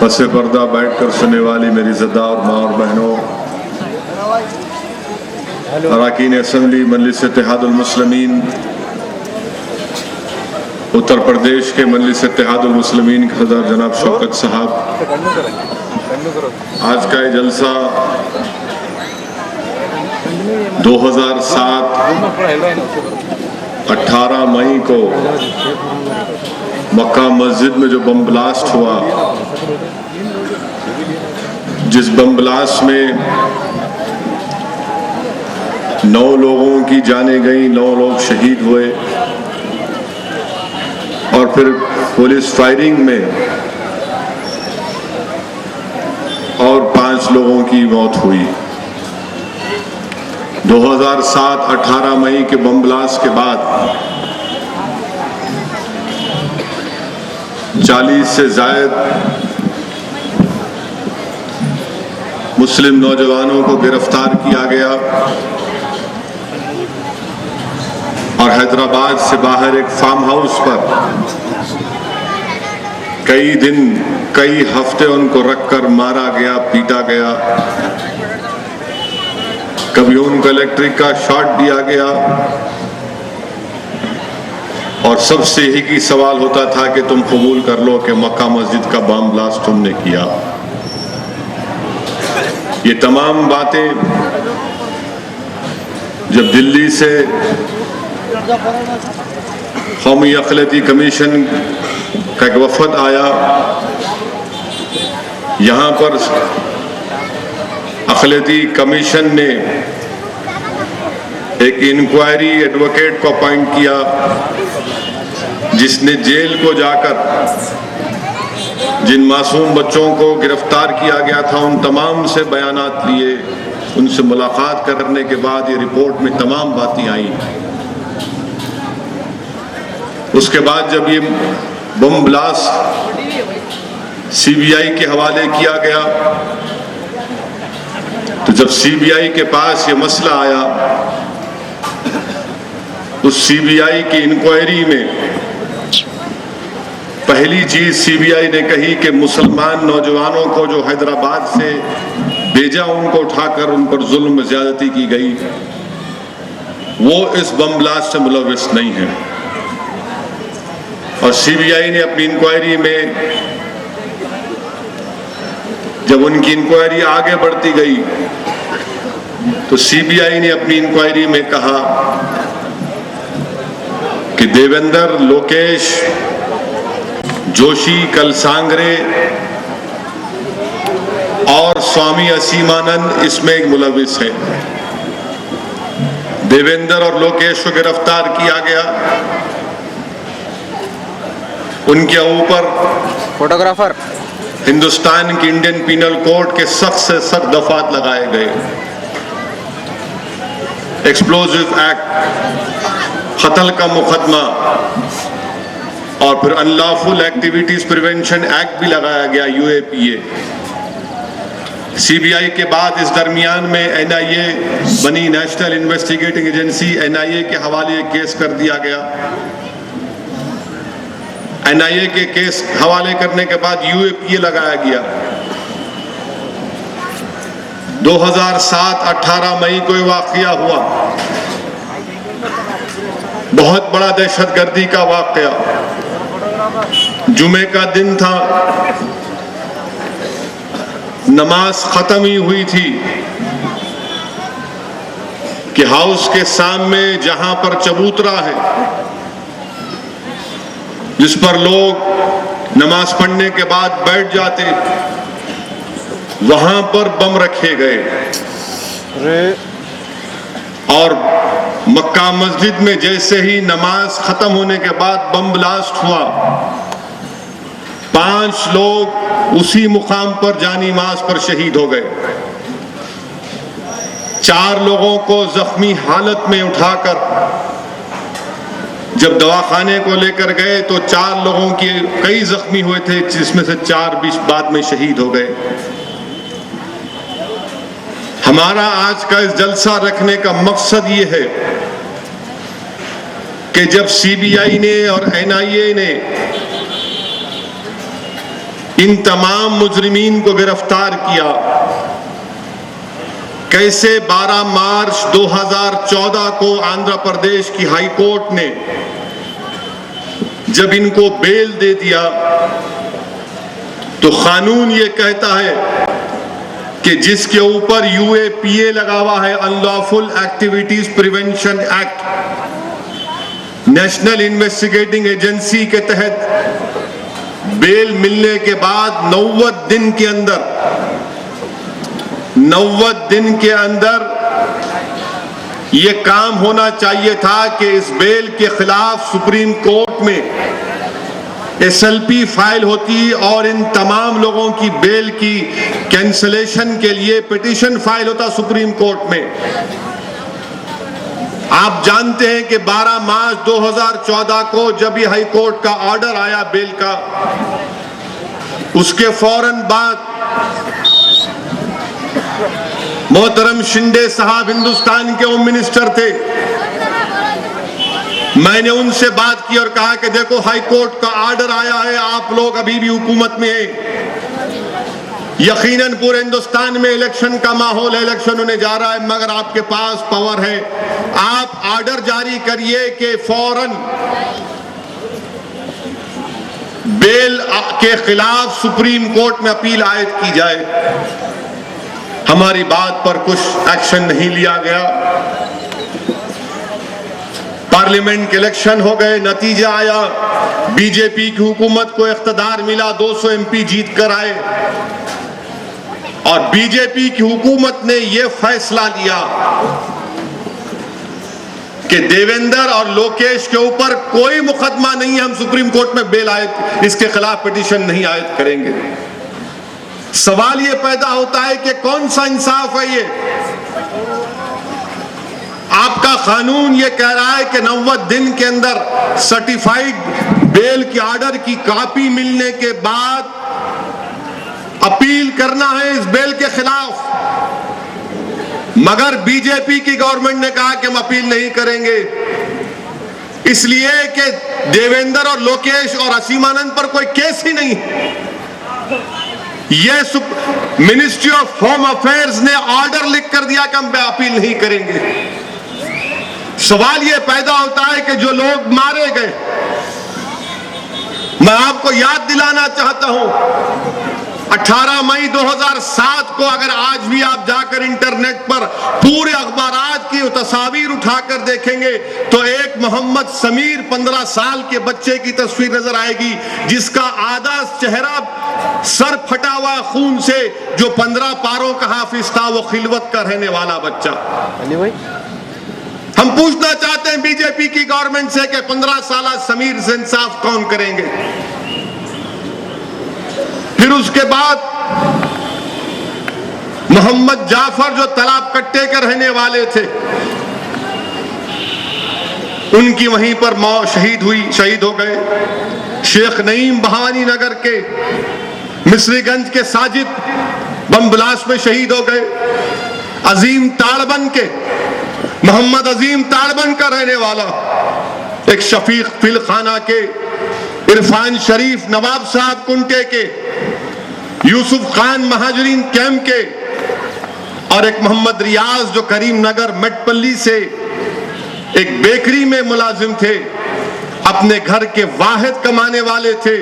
पसे पर्दा बैठकर सुनने वाली मेरी इज़्ज़तदार और माँ और बहनों, अरकान असम्बली मजलिस इत्तेहादुल मुस्लिमीन उत्तर प्रदेश के मजलिस इत्तेहादुल मुस्लिमीन के सदर जनाब शौकत साहब, आज का ये जलसा 2007 18 मई को मक्का मस्जिद में जो बम ब्लास्ट हुआ, जिस बम ब्लास्ट में 9 लोगों की जानें गई, 9 लोग शहीद हुए और फिर पुलिस फायरिंग में और 5 लोगों की मौत हुई। 2007 18 मई के बम ब्लास्ट के बाद 40 से ज़ायद मुस्लिम नौजवानों को गिरफ्तार किया गया और हैदराबाद से बाहर एक फार्म हाउस पर कई दिन कई हफ्ते उनको रखकर मारा गया, पीटा गया। कभी उनको इलेक्ट्रिक का शॉट दिया गया और सबसे एक ही सवाल होता था कि तुम कबूल कर लो कि मक्का मस्जिद का बम ब्लास्ट तुमने किया। ये तमाम बातें जब दिल्ली से कौमी अक़लियती कमीशन का एक वफद आया, यहाँ पर अक़लियती कमीशन ने एक इंक्वायरी एडवोकेट को अपॉइंट किया, जिसने जेल को जाकर जिन मासूम बच्चों को गिरफ्तार किया गया था उन तमाम से बयानात लिए। उनसे मुलाकात करने के बाद ये रिपोर्ट में तमाम बातें आई। उसके बाद जब ये बम ब्लास्ट सीबीआई के हवाले किया गया, तो जब सीबीआई के पास ये मसला आया, उस सीबीआई की इंक्वायरी में पहली चीज सीबीआई ने कही कि मुसलमान नौजवानों को जो हैदराबाद से भेजा, उनको उठाकर उन पर जुल्म ज्यादती की गई, वो इस बम ब्लास्ट से मुलविस नहीं है। और सीबीआई ने अपनी इंक्वायरी में, जब उनकी इंक्वायरी आगे बढ़ती गई, तो सीबीआई ने अपनी इंक्वायरी में कहा कि देवेंद्र, लोकेश, जोशी, कलसांगरे और स्वामी असीमानंद इसमें एक मुलविस है। देवेंद्र और लोकेश को गिरफ्तार किया गया, उनके ऊपर फोटोग्राफर हिंदुस्तान की इंडियन पीनल कोड के सख्त से सख्त दफात लगाए गए। एक्सप्लोजिव एक्ट, कत्ल का मुकदमा और फिर अनलॉफुल एक्टिविटीज प्रिवेंशन एक्ट भी लगाया गया, यूएपीए। सीबीआई के बाद इस दरमियान में एनआईए बनी, नेशनल इन्वेस्टिगेटिंग एजेंसी, एनआईए के हवाले केस कर दिया गया। एनआईए के केस हवाले करने के बाद यूएपीए लगाया गया। 2007 18 मई को ये वाकया हुआ, बहुत बड़ा दहशतगर्दी का वाकया। जुमे का दिन था, नमाज खत्म ही हुई थी कि हाउस के सामने जहां पर चबूतरा है, जिस पर लोग नमाज पढ़ने के बाद बैठ जाते, वहां पर बम रखे गए और मक्का मस्जिद में जैसे ही नमाज खत्म होने के बाद बम ब्लास्ट हुआ, 5 लोग उसी मुकाम पर जानी माज पर शहीद हो गए। 4 लोगों को जख्मी हालत में उठाकर जब दवाखाने को लेकर गए तो 4 लोगों के कई जख्मी हुए थे, जिसमें से 4 भी बाद में शहीद हो गए। हमारा आज का इस जलसा रखने का मकसद ये है कि जब सीबीआई ने और एनआईए ने इन तमाम मुजरिमीन को गिरफ्तार किया, कैसे 12 मार्च 2014 को आंध्र प्रदेश की हाई कोर्ट ने जब इनको बेल दे दिया तो कानून ये कहता है कि जिसके ऊपर UAPA लगा हुआ है, unlawful activities prevention act, national investigating agency के तहत बेल मिलने के बाद 90 दिन के अंदर ये काम होना चाहिए था कि इस बेल के खिलाफ सुप्रीम कोर्ट में SLP फाइल होती और इन तमाम लोगों की बेल की कैंसलेशन के लिए पिटीशन फाइल होता सुप्रीम कोर्ट में। आप जानते हैं कि 12 मार्च 2014 को जब ये हाई कोर्ट का ऑर्डर आया बेल का, उसके फौरन बाद मोहतरम शिंदे साहब हिंदुस्तान के होम मिनिस्टर थे, मैंने उनसे बात की और कहा कि देखो हाई कोर्ट का ऑर्डर आया है, आप लोग अभी भी हुकूमत में हैं, यकीनन पूरे हिंदुस्तान में इलेक्शन का माहौल है, इलेक्शन होने जा रहा है, मगर आपके पास पावर है, आप ऑर्डर जारी करिए कि फौरन बेल के खिलाफ सुप्रीम कोर्ट में अपील आयद की जाए। हमारी बात पर कुछ एक्शन नहीं लिया गया। पार्लियामेंट के इलेक्शन हो गए, नतीजा आया, बीजेपी की हुकूमत को इख्तिदार मिला, 200 MP जीत कर आए और बीजेपी की हुकूमत ने यह फैसला लिया कि देवेंद्र और लोकेश के ऊपर कोई मुकदमा नहीं है, हम सुप्रीम कोर्ट में बेल आयद, इसके खिलाफ पिटीशन नहीं आयद करेंगे। सवाल यह पैदा होता है कि कौन सा इंसाफ है ये? आपका कानून ये कह रहा है कि 90 दिन के अंदर सर्टिफाइड बेल के ऑर्डर की कॉपी मिलने के बाद अपील करना है इस बेल के खिलाफ, मगर बीजेपी की गवर्नमेंट ने कहा कि हम अपील नहीं करेंगे, इसलिए कि देवेंद्र और लोकेश और असीमानंद पर कोई केस ही नहीं। यह मिनिस्ट्री ऑफ होम अफेयर्स ने ऑर्डर लिख कर दिया कि हम अपील नहीं करेंगे। सवाल यह पैदा होता है कि जो लोग मारे गए, मैं आपको याद दिलाना चाहता हूं, 18 मई 2007 को अगर आज भी आप जाकर इंटरनेट पर पूरे अखबारात की तस्वीर उठाकर देखेंगे तो एक मोहम्मद समीर 15 साल के बच्चे की तस्वीर नजर आएगी, जिसका आधा चेहरा सर फटा हुआ खून से, जो 15 पारों का हाफिज था, वो खिलवत का रहने वाला बच्चा। हम पूछना चाहते हैं बीजेपी की गवर्नमेंट से कि 15 साल समीर से इंसाफ कौन करेंगे? फिर उसके बाद मोहम्मद जाफर जो तालाब कट्टे के रहने वाले थे, उनकी वहीं पर मौत शहीद हो गए। शेख नईम भवानी नगर के मिस्रीगंज के साजिद बम ब्लास्ट में शहीद हो गए। अजीम ताड़बन के मोहम्मद अजीम ताड़बन का रहने वाला, एक शफीक फिलखाना के, इरफान शरीफ नवाब साहब कुंटे के, यूसुफ खान महाजरीन कैंप के, और एक मोहम्मद रियाज जो करीम नगर मेटपल्ली से एक बेकरी में मुलाजिम थे, अपने घर के वाहिद कमाने वाले थे,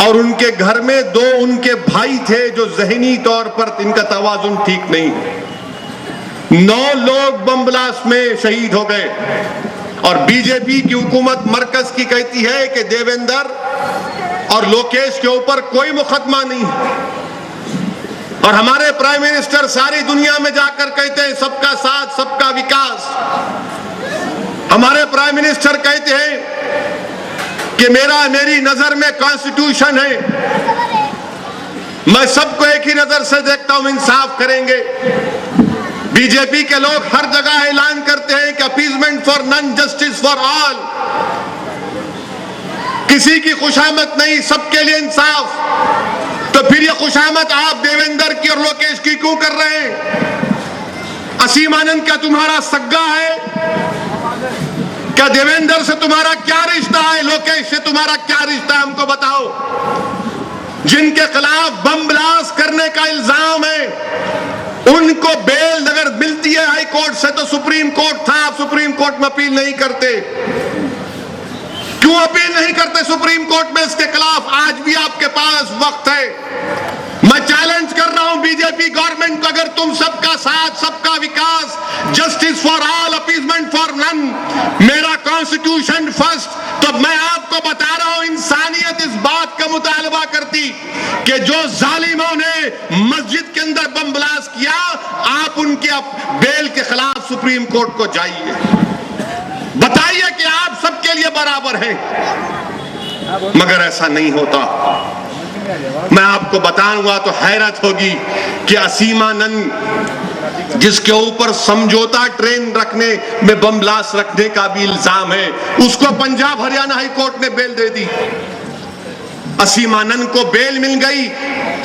और उनके घर में 2 उनके भाई थे जो जहनी तौर पर इनका तवाजुन ठीक नहीं। 9 लोग बम ब्लास्ट में शहीद हो गए और बीजेपी की हुकूमत मरकज की कहती है कि देवेंद्र और लोकेश के ऊपर कोई मुकदमा नहीं, और हमारे प्राइम मिनिस्टर सारी दुनिया में जाकर कहते हैं सबका साथ सबका विकास। हमारे प्राइम मिनिस्टर कहते हैं कि मेरी नजर में कॉन्स्टिट्यूशन है, मैं सबको एक ही नजर से देखता हूं, इंसाफ करेंगे। बीजेपी के लोग हर जगह ऐलान करते हैं कि appeasement for none, justice for all, किसी की खुशामद नहीं, सबके लिए इंसाफ। तो फिर ये खुशामद आप देवेंद्र की और लोकेश की क्यों कर रहे हैं? असीम आनंद क्या तुम्हारा सग्गा है? क्या देवेंद्र से तुम्हारा क्या रिश्ता है? लोकेश से तुम्हारा क्या रिश्ता है? हमको बताओ। जिनके खिलाफ बम ब्लास्ट करने का इल्जाम है, उनको बेल अगर मिलती है हाई कोर्ट से तो सुप्रीम कोर्ट था, आप सुप्रीम कोर्ट में अपील नहीं करते। क्यों अपील नहीं करते सुप्रीम कोर्ट में इसके खिलाफ? आज भी आपके पास वक्त है। मैं चैलेंज कर रहा हूं बीजेपी गवर्नमेंट को, अगर तुम सबका साथ, सबका विकास, justice for all, appeasement for none, मेरा कॉन्स्टिट्यूशन फर्स्ट, तो मैं आपको बता रहा हूं इंसानियत इस बात का मुतालबा करती कि जो जालिमों ने मस्जिद के अंदर बम ब्लास्ट किया, आप उनके बेल के खिलाफ सुप्रीम कोर्ट को जाइए, बताइए कि आप सबके लिए बराबर हैं। मगर ऐसा नहीं होता। मैं आपको बताऊंगा तो हैरत होगी कि असीमानंद, जिसके ऊपर समझौता ट्रेन रखने में बम ब्लास्ट रखने का भी इल्जाम है, उसको पंजाब हरियाणा हाई कोर्ट ने बेल दे दी। असीमानंद को बेल मिल गई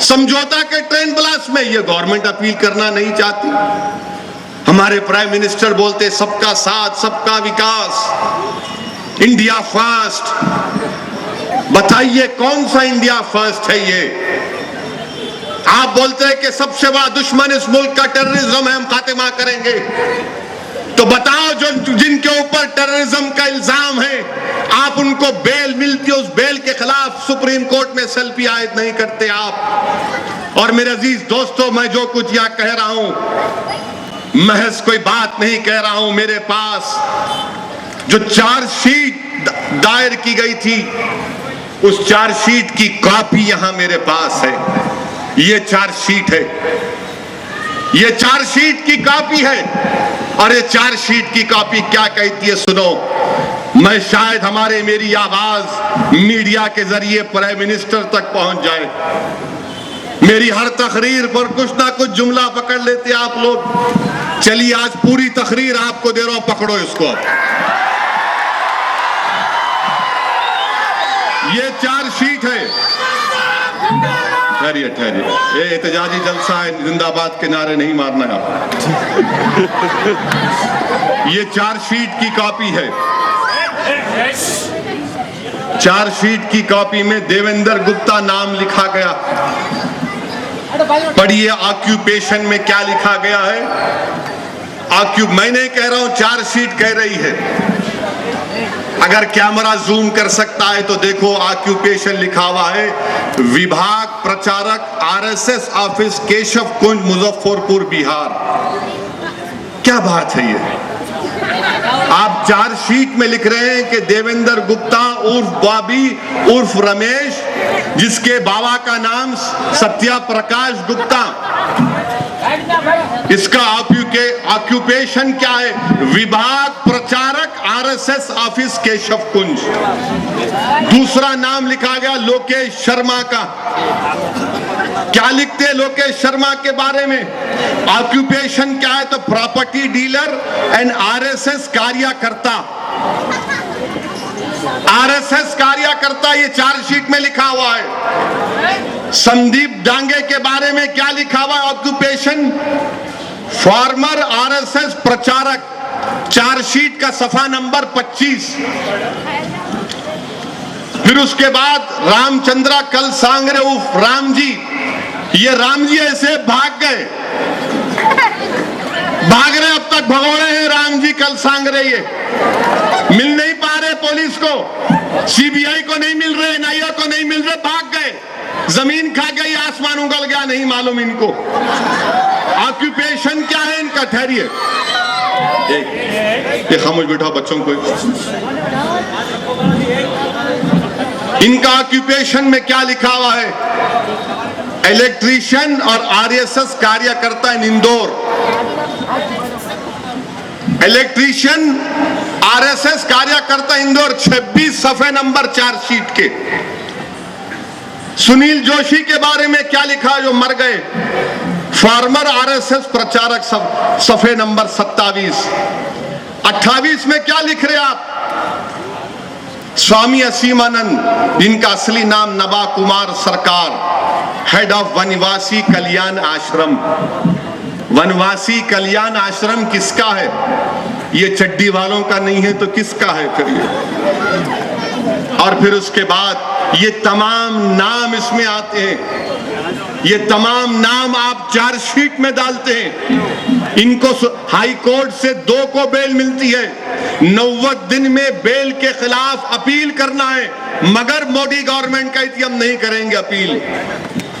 समझौता के ट्रेन ब्लास्ट में। यह गवर्नमेंट अपील करना नहीं चाहती। हमारे प्राइम मिनिस्टर बोलते सबका साथ, सबका विकास, इंडिया फर्स्ट। बताइए कौन सा इंडिया फर्स्ट है ये? आप बोलते हैं कि सबसे बड़ा दुश्मन इस मुल्क का टेररिज्म है, हम खात्मा करेंगे। तो बताओ जो जिनके ऊपर टेररिज्म का इल्जाम है, आप उनको बेल मिलती है, उस बेल के खिलाफ सुप्रीम कोर्ट में सेल्फी आयद नहीं करते आप। और मेरे अजीज दोस्तों, मैं जो कुछ यहां कह रहा हूं महज कोई बात नहीं कह रहा हूं। मेरे पास जो चार्जशीट दायर की गई थी, उस चार्जशीट की कॉपी यहां मेरे पास है। ये चार्जशीट है, ये चार्जशीट की कॉपी है। और ये चार्जशीट की कॉपी क्या कहती है सुनो। मैं शायद मेरी आवाज मीडिया के जरिए प्राइम मिनिस्टर तक पहुंच जाए। मेरी हर तकरीर पर कुछ ना कुछ जुमला पकड़ लेते आप लोग। चलिए आज पूरी तकरीर आपको दे रहा हूं, पकड़ो इसको। ये चार्जशीट है। ठहरिए ठहरिए, ये एहतजाजी जलसा है, जिंदाबाद के नारे नहीं मारना है आप। ये चार्जशीट की कॉपी है। चार्जशीट की कॉपी में देवेंद्र गुप्ता नाम लिखा गया। पढ़िए ऑक्यूपेशन में क्या लिखा गया है। मैं नहीं कह रहा हूं, चार्जशीट कह रही है। अगर कैमरा जूम कर सकता है तो देखो, ऑक्यूपेशन लिखा हुआ है विभाग प्रचारक, आरएसएस ऑफिस, केशव कुंज, मुजफ्फरपुर, बिहार। क्या बात है ये? आप चार्जशीट में लिख रहे हैं कि देवेंद्र गुप्ता उर्फ बॉबी उर्फ रमेश, जिसके बाबा का नाम सत्या प्रकाश गुप्ता, इसका ऑक्यूपेशन क्या है? विभाग प्रचारक, आरएसएस ऑफिस, केशव कुंज। दूसरा नाम लिखा गया लोकेश शर्मा का। क्या लिखते हैं लोकेश शर्मा के बारे में? ऑक्यूपेशन क्या है? तो प्रॉपर्टी डीलर एंड आरएसएस कार्यकर्ता। आरएसएस कार्यकर्ता, ये चार्जशीट में लिखा हुआ है। संदीप डांगे के बारे में क्या लिखा हुआ है? ऑक्यूपेशन फॉर्मर आरएसएस प्रचारक। चार्जशीट का सफा नंबर 25। फिर उसके बाद रामचंद्रा कलसांगरे उर्फ राम जी। ये राम जी ऐसे भाग गए, भाग रहे, अब तक भगोड़े हैं राम जी कलसांगरे। ये मिल नहीं पा रहे पुलिस को, सीबीआई को नहीं मिल रहे, एनआईए को नहीं मिल रहे, भाग गए। जमीन खा गई, आसमान उगल गया, नहीं मालूम इनको। ऑक्यूपेशन क्या है इनका? ठहरिए, ये खामोश बैठाओ बच्चों को। इनका ऑक्यूपेशन में क्या लिखा हुआ है? इलेक्ट्रीशियन और आरएसएस कार्यकर्ता इन इंदौर। इलेक्ट्रीशियन आरएसएस कार्यकर्ता इंदौर, 26 सफे नंबर चार्जशीट के। सुनील जोशी के बारे में क्या लिखा जो मर गए? फार्मर आरएसएस प्रचारक, सफे नंबर 27। 28 में क्या लिख रहे आप? स्वामी असीमानंद, इनका असली नाम नबा कुमार सरकार, हेड ऑफ वनवासी कल्याण आश्रम। वनवासी कल्याण आश्रम किसका है? ये चड्डी वालों का नहीं है तो किसका है फिर ये? और फिर उसके बाद ये तमाम नाम इसमें आते हैं, ये तमाम नाम आप चार्जशीट में डालते हैं। इनको हाई कोर्ट से 2 को बेल मिलती है, 90 दिन में बेल के खिलाफ अपील करना है, मगर मोदी गवर्नमेंट कहती है हम नहीं करेंगे अपील।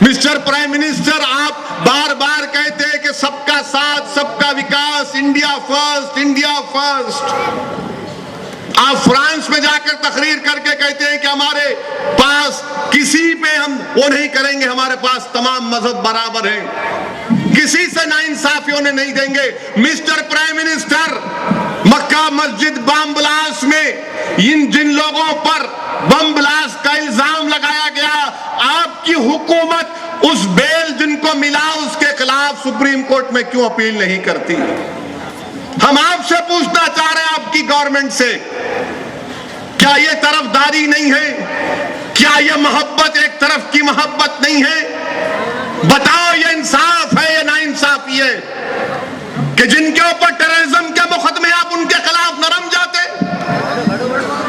मिस्टर प्राइम मिनिस्टर, आप बार बार कहते हैं कि सबका साथ सबका विकास, इंडिया फर्स्ट, इंडिया फर्स्ट। आप फ्रांस में जाकर तकरीर करके कहते हैं कि हमारे पास किसी पे हम वो नहीं करेंगे, हमारे पास तमाम मजहब बराबर हैं, किसी से नाइंसाफी होने नहीं देंगे। मिस्टर प्राइम मिनिस्टर, मक्का मस्जिद बम ब्लास्ट में जिन लोगों पर बम ब्लास्ट का इल्जाम लगाया गया, आपकी हुकूमत उस बेल जिनको मिला उसके खिलाफ सुप्रीम कोर्ट में क्यों अपील नहीं करती? हम आपसे पूछना चाह रहे हैं, आपकी गवर्नमेंट से, क्या ये तरफदारी नहीं है? क्या ये मोहब्बत एक तरफ की मोहब्बत नहीं है? बताओ, ये इंसाफ है या नाइंसाफी है कि जिनके ऊपर टेररिज्म के मुकदमे आप उनके खिलाफ नरम जाते,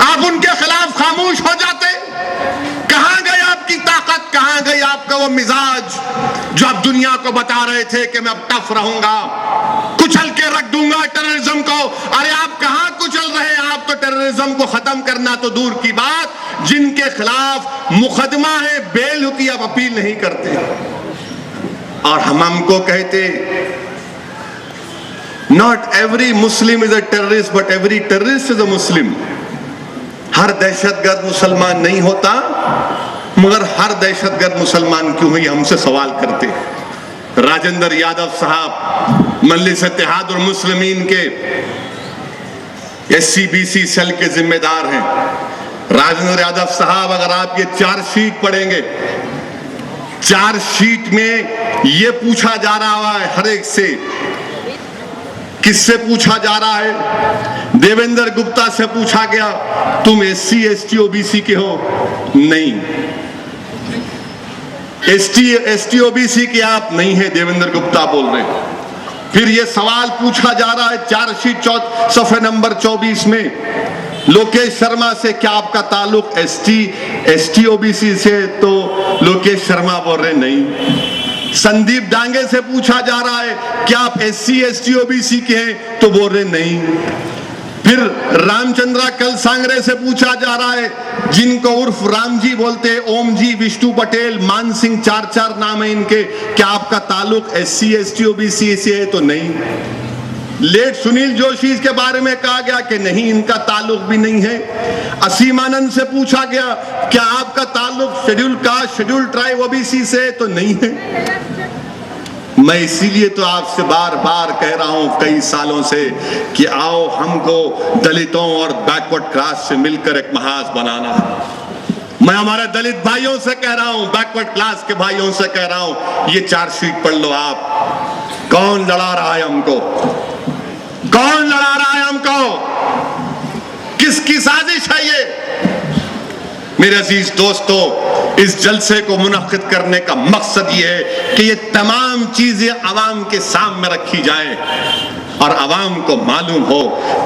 आप उनके खिलाफ खामोश हो जाते? कहां गई आपकी ताकत, कहां गई आपका वो मिजाज जो आप दुनिया को बता रहे थे कि मैं अब टफ रहूंगा, कुचल के रख दूंगा टेररिज्म को? अरे आप कहां कुचल रहे हैं? आप तो टेररिज्म को खत्म करना तो दूर की बात, जिनके खिलाफ मुकदमा है, बेल होती, आप अपील नहीं करते। और हमको कहते not every Muslim is a terrorist but every terrorist is a Muslim. हर दहशतगर्द मुसलमान नहीं होता, मगर हर दहशतगर्द मुसलमान क्यों हुई, हमसे सवाल करते। राजेंद्र यादव साहब मजलिस इत्तेहादुल मुस्लिमीन के SCBC सेल के जिम्मेदार हैं। राजेंद्र यादव साहब, अगर आप ये चार्जशीट पढ़ेंगे, चार्जशीट में ये पूछा जा रहा है हर एक से, किससे पूछा जा रहा है? देवेंद्र गुप्ता से पूछा गया, तुम SC ST OBC के हो? नहीं। ST OBC के आप नहीं है, देवेंद्र गुप्ता बोल रहे हैं। फिर ये सवाल पूछा जा रहा है चार्जशीट सफ़े नंबर 24 में, लोकेश शर्मा से, क्या आपका ताल्लुक ST OBC से? तो लोकेश शर्मा बोल रहे नहीं। संदीप डांगे से पूछा जा रहा है, क्या आप SC ST OBC के हैं? तो बोल रहे नहीं। फिर रामचंद्रा कल सांगरे से पूछा जा रहा है, जिनको उर्फ राम जी बोलते हैं, ओम जी, विष्णु पटेल, मान सिंह, 4 नाम है इनके, क्या आपका ताल्लुक SC ST OBC से है? तो नहीं। लेट सुनील जोशी के बारे में कहा गया कि नहीं, इनका ताल्लुक भी नहीं है। असीम आनंद से पूछा गया, क्या आपका ताल्लुक schedule caste, schedule tribe OBC से? तो नहीं है। मैं इसीलिए तो आपसे बार बार कह रहा हूं कई सालों से कि आओ, हमको दलितों और बैकवर्ड क्लास से मिलकर एक महाज बनाना है। मैं हमारे दलित भाइयों से कह रहा हूं, बैकवर्ड क्लास के भाइयों से कह रहा हूं, ये चार्जशीट पढ़ लो आप। कौन लड़ा रहा है हमको? कौन लड़ा रहा है हमको? किसकी साजिश है ये? मेरे अजीज दोस्तों, इस जलसे को मुनक्किद करने का मकसद ये है कि ये तमाम चीजें अवाम के सामने रखी जाएं और अवाम को मालूम हो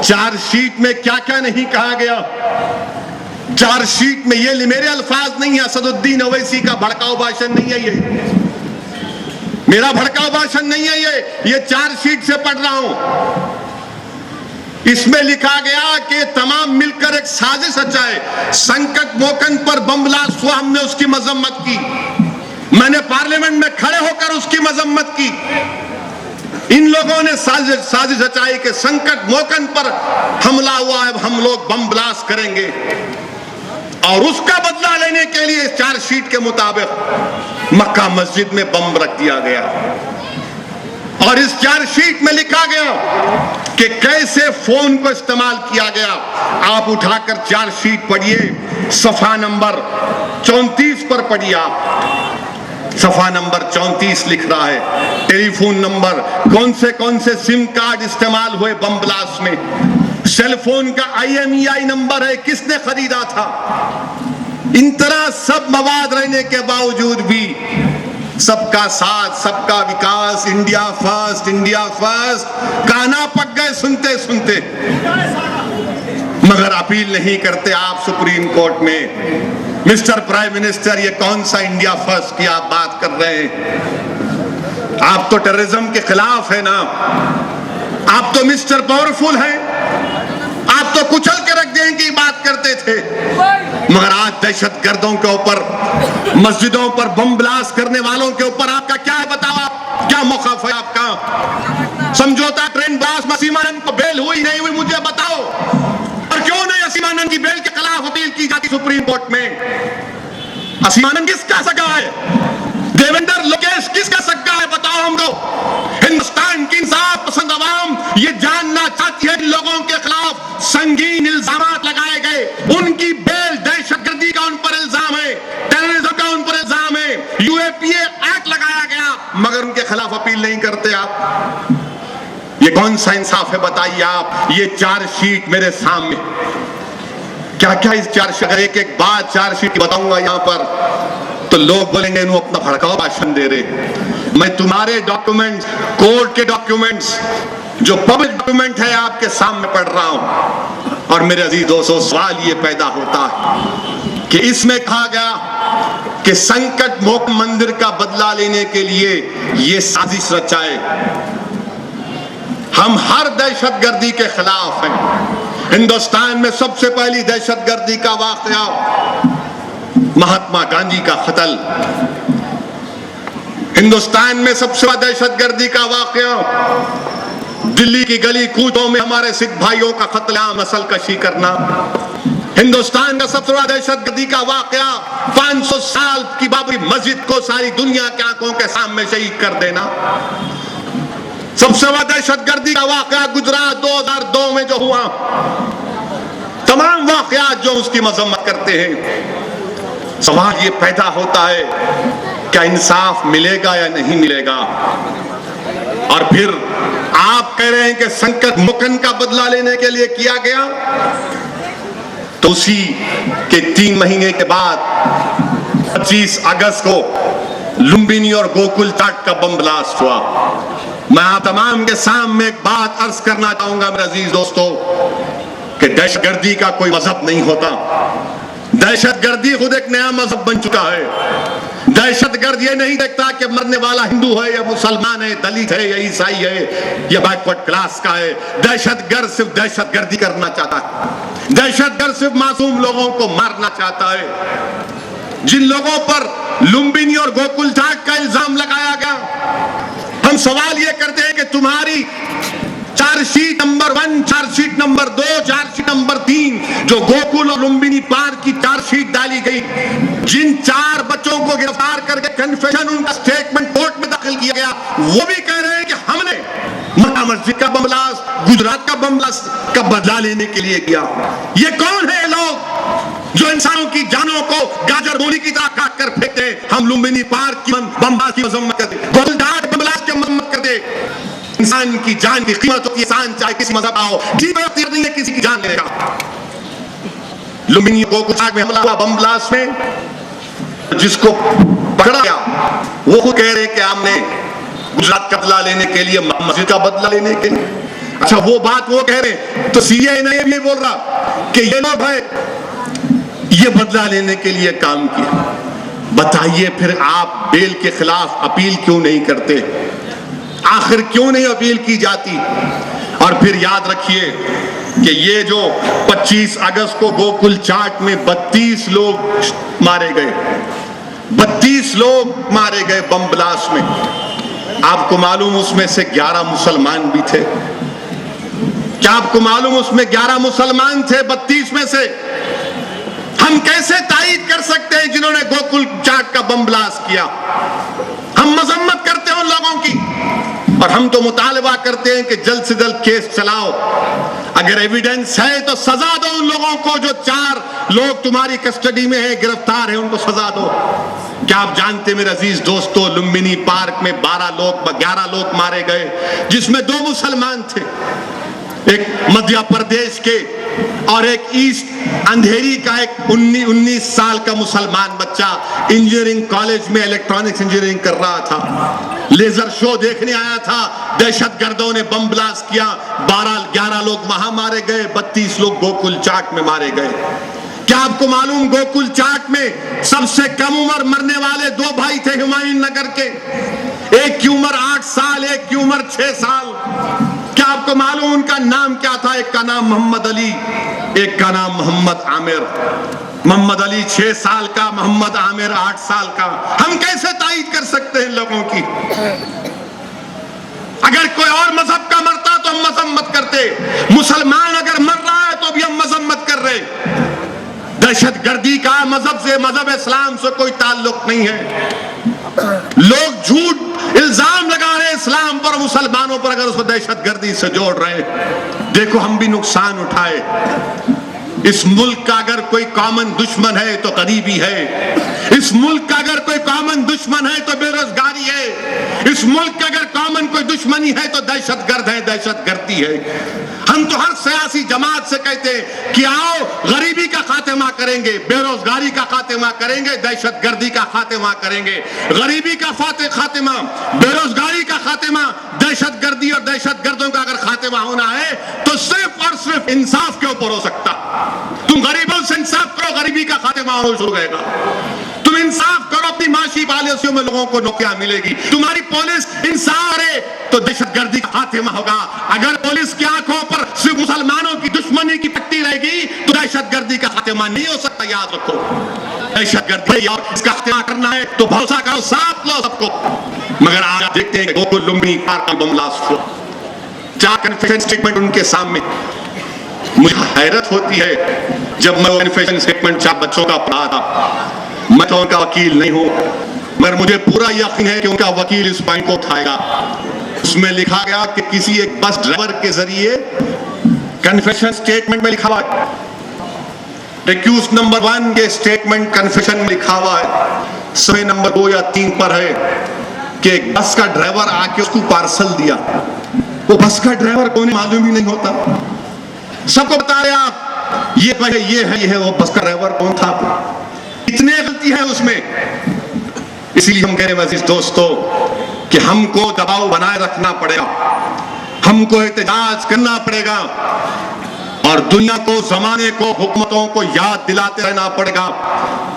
चार्जशीट में क्या क्या नहीं कहा गया। चार्जशीट में ये मेरे अल्फाज नहीं है, असदुद्दीन ओवैसी का भड़काऊ भाषण नहीं है, ये मेरा भड़काऊ भाषण नहीं है, ये चार्जशीट से पढ़ रहा हूं। इसमें लिखा गया कि तमाम मिलकर एक साजिश रचाए, संकट मोचन पर बम ब्लास्ट हुआ, हमने उसकी मजम्मत की, मैंने पार्लियामेंट में खड़े होकर उसकी मजम्मत की। इन लोगों ने साजिश रचाई कि संकट मोचन पर हमला हुआ है, हम लोग बम ब्लास्ट करेंगे, और उसका बदला लेने के लिए चार्जशीट के मुताबिक मक्का मस्जिद में बम रख दिया गया। और इस चार्जशीट में लिखा गया कि कैसे फोन को इस्तेमाल किया गया। आप उठाकर चार्जशीट पढ़िए, सफा नंबर 34 पर पढ़िए आप। सफा नंबर 34 लिख रहा है टेलीफोन नंबर, कौन से सिम कार्ड इस्तेमाल हुए बम ब्लास्ट में, सेलफोन का IMEI नंबर है, किसने खरीदा था। इन तरह सब मवाद रहने के बावजूद भी सबका साथ सबका विकास, इंडिया फर्स्ट काना पक गए सुनते सुनते, मगर अपील नहीं करते आप सुप्रीम कोर्ट में। मिस्टर प्राइम मिनिस्टर, ये कौन सा इंडिया फर्स्ट की आप बात कर रहे हैं? आप तो टेररिज्म के खिलाफ है ना। आप तो मिस्टर पावरफुल हैं। आप तो कुचल के रख दें की बात करते थे, मगर आज दहशतगर्दों के ऊपर, मस्जिदों पर बम ब्लास्ट करने वालों के ऊपर आपका क्या है? बताओ आप, क्या मौक़िफ़ है आपका? समझौता ट्रेन ब्लास्ट में असीम आनंद को बेल हुई नहीं हुई, मुझे बताओ। और क्यों नहीं असीम आनंद की बेल के खिलाफ अपील की जाती सुप्रीम कोर्ट में? असीम आनंद किसका सगा है? देवेंद्र लोकेश किसका सगा है? बताओ हमको। हिंदुस्तान की इंसाफ पसंद अवाम ये जानना चाहती है, इन लोगों के खिलाफ संगीन इल्जामात लगाए गए, उनकी बेल, दहशतगर्दी का उन पर इल्जाम है, टेररिज्म का उन पर इल्जाम है, यूएपीए एक्ट लगाया गया, मगर उनके खिलाफ अपील नहीं करते आप। ये कौन सा इंसाफ है बताइए आप? ये चार्जशीट मेरे सामने, क्या क्या इस चार्जशीट, अगर एक एक बात चार्जशीट बताऊंगा यहां पर तो लोग बोलेंगे इन्हों अपना भड़काऊ भाषण दे रहे। मैं तुम्हारे डॉक्यूमेंट्स, कोर्ट के डॉक्यूमेंट्स, जो पब्लिक डॉक्यूमेंट है, आपके सामने पढ़ रहा हूं। और मेरे अजीज दोस्तों, सवाल ये पैदा होता है कि इसमें कहा गया कि संकट मोक्ष मंदिर का बदला लेने के लिए ये साजिश रचाए। हम हर दहशतगर्दी के खिलाफ हैं। हिंदुस्तान में सबसे पहली दहशतगर्दी का वाकया महात्मा गांधी का कत्ल, हिंदुस्तान में सबसे बड़ा दहशतगर्दी का वाकया दिल्ली की गली कूचों में हमारे सिख भाइयों का कत्लेआम, नस्ल कशी करना। हिंदुस्तान का सबसे बड़ा दहशतगर्दी का वाकया 500 साल की बाबरी मस्जिद को सारी दुनिया की आंखों के सामने शहीद कर देना। सबसे बड़ा दहशतगर्दी का वाकया गुजरात 2002 में जो हुआ, तमाम वाकयात जो उसकी मजम्मत करते हैं। सवाल ये पैदा होता है, क्या इंसाफ मिलेगा या नहीं मिलेगा? और फिर आप कह रहे हैं कि संकट मोचन का बदला लेने के लिए किया गया, तो उसी के 3 महीने के बाद 25 अगस्त को लुम्बिनी और गोकुल चाट का बम ब्लास्ट हुआ। मैं आप तमाम के सामने एक बात अर्ज करना चाहूंगा मेरे अजीज दोस्तों, कि दहशतगर्दी का कोई मजहब नहीं होता। दहशतगर्दी खुद एक नया मजहब बन चुका है। दहशतगर्द ये नहीं देखता कि मरने वाला हिंदू है या मुसलमान है, दलित है या ईसाई है या बैकवर्ड क्लास का है। दहशतगर्द सिर्फ दहशतगर्दी करना चाहता है। दहशतगर्द सिर्फ मासूम लोगों को मारना चाहता है। जिन लोगों पर लुम्बिनी और गोकुल चाट का इल्जाम लगाया गया, हम सवाल ये करते हैं कि तुम्हारी chargesheet number 1, chargesheet number 2, chargesheet number 3, जो गोकुल और लुम्बिनी पार्क की चार्जशीट डाली गई, जिन 4 बच्चों को गिरफ्तार करके कन्फेशन, उनका स्टेटमेंट कोर्ट में दाखिल किया गया, वो भी कह रहे हैं कि हमने मक्का मस्जिद का बम ब्लास्ट, गुजरात का बम ब्लास्ट का बदला लेने के लिए किया। ये कौन है लोग जो इंसानों की जानों को गाजर मूली की तरह काट कर फेंकते हैं? हम लुम्बिनी पार्क की बम ब्लास्ट की मजम्मत करते, गोकुल चाट बम ब्लास्ट की मजम्मत करते। इंसान की जान की कीमत होती है, इंसान चाहे किसी मजहब का हो, नहीं है किसी की जान लेगा। लुम्बिनी गोकुल चाट में हमला हुआ बम ब्लास्ट में, जिसको पकड़ा गया वो खुद कह रहे हैं कि हमने गुजरात का बदला लेने के लिए, मस्जिद का बदला लेने के लिए। अच्छा, वो बात वो कह रहे हैं, तो सीआईए ने भी बोल रहा कि ये लोग है, ये बदला लेने के लिए काम किया। बताइए फिर आप बेल के खिलाफ अपील क्यों नहीं करते? आखिर क्यों नहीं अपील की जाती? और फिर याद रखिए कि ये जो 25 अगस्त को गोकुल चाट में 32 लोग मारे गए, 32 लोग मारे गए बम ब्लास्ट में। आपको मालूम उसमें से 11 मुसलमान भी थे। क्या आपको मालूम उसमें 11 मुसलमान थे 32 में से? हम कैसे तायीद कर सकते हैं जिन्होंने गोकुल चाट का बम ब्लास्ट किया? हम मजम्मत करते हैं उन लोगों की, और हम तो मुतालबा करते हैं कि जल्द से जल्द केस चलाओ। अगर एविडेंस है तो सजा दो उन लोगों को, जो 4 लोग तुम्हारी कस्टडी में है, गिरफ्तार है, उनको सजा दो। क्या आप जानते मेरे अजीज दोस्तों, लुम्बिनी पार्क में 11 लोग मारे गए, जिसमें 2 मुसलमान थे, एक मध्य प्रदेश के और एक ईस्ट अंधेरी का एक 19 साल का मुसलमान बच्चा इंजीनियरिंग कॉलेज में इलेक्ट्रॉनिक्स इंजीनियरिंग कर रहा था, लेजर शो देखने आया था। दहशतगर्दों ने बम ब्लास्ट किया, 11 लोग वहां मारे गए, 32 लोग गोकुल चाट में मारे गए। क्या आपको मालूम गोकुल चाट में सबसे कम उम्र मरने वाले 2 भाई थे हुमायूं नगर के? एक की उम्र 8 साल, एक की उम्र 6 साल। क्या आपको मालूम उनका नाम क्या था? एक का नाम मोहम्मद अली, एक का नाम मोहम्मद आमिर। मोहम्मद अली 6 साल का, मोहम्मद आमिर 8 साल का। हम कैसे तायीद कर सकते हैं लोगों की? अगर कोई और मजहब का मरता तो हम मजम्मत करते, मुसलमान अगर मर रहा है तो भी हम मजम्मत कर रहे। दहशतगर्दी का मजहब से, मजहब इस्लाम से कोई ताल्लुक नहीं है। लोग झूठ इल्जाम लगा रहे इस्लाम पर, मुसलमानों पर, अगर उसको दहशतगर्दी से जोड़ रहे। देखो हम भी नुकसान उठाए। इस मुल्क का अगर कोई कॉमन दुश्मन है तो गरीबी है। इस मुल्क का अगर कोई कॉमन दुश्मन है तो बेरोजगारी है। इस मुल्क का अगर कॉमन कोई दुश्मनी है तो दहशतगर्द है, दहशतगर्दी है। हम तो हर सियासी जमात से कहते हैं कि आओ गरीबी का खात्मा करेंगे, बेरोजगारी का खात्मा करेंगे, दहशतगर्दी का खात्मा करेंगे। गरीबी का खात्मा, बेरोजगारी का खात्मा, दहशतगर्दी और दहशतगर्दों का अगर खात्मा होना है तो सिर्फ और सिर्फ इंसाफ के ऊपर हो सकता। तुम गरीबों से इंसाफ करो, गरीबी का खात्मा हो शुरू होगा। तुम इंसाफ करो, अपनी माशी पॉलिसियों में लोगों को नौकरियां मिलेगी। तुम्हारी पुलिस इंसाफ करे तो दहशतगर्दी का खात्मा होगा। अगर पुलिस की आंखों पर सिर्फ मुसलमानों की दुश्मनी की पट्टी रहेगी तो दहशतगर्दी का खात्मा नहीं हो सकता। याद रखो, दहशतगर्दी और इसका खात्मा करना है तो भरोसा करो, साथ लो सबको। मगर आज आप देखते हैं गोकुल लुम्बिनी कार का बम ब्लास्ट हुआ, 4 कन्फेशन स्टेटमेंट उनके सामने। मुझे हैरत होती है जब मैं कन्फेशन स्टेटमेंट 4 बच्चों का पढ़ा था। मैं तो उनका वकील नहीं हूं, मगर मुझे पूरा यकीन है कि उनका वकील इस पॉइंट को उठाएगा। उसमें लिखा गया कि किसी एक बस ड्राइवर के जरिए, कन्फेशन स्टेटमेंट में लिखा हुआ है, एक्यूज नंबर 1 के स्टेटमेंट कन्फेशन में लिखा हुआ है, समय नंबर 2 या 3 पर है कि एक बस का ड्राइवर आके उसको पार्सल दिया। वो बस का ड्राइवर कौन मालूम ही नहीं होता। सबको बता रहे आप ये है वो बस का ड्राइवर कौन था। इतने गलती है उसमें। इसलिए हम कह रहे हैं अजीज दोस्तों कि हमको दबाव बनाए रखना पड़ेगा, हमको एहतजाज करना पड़ेगा और दुनिया को, जमाने को, हुकूमतों को याद दिलाते रहना पड़ेगा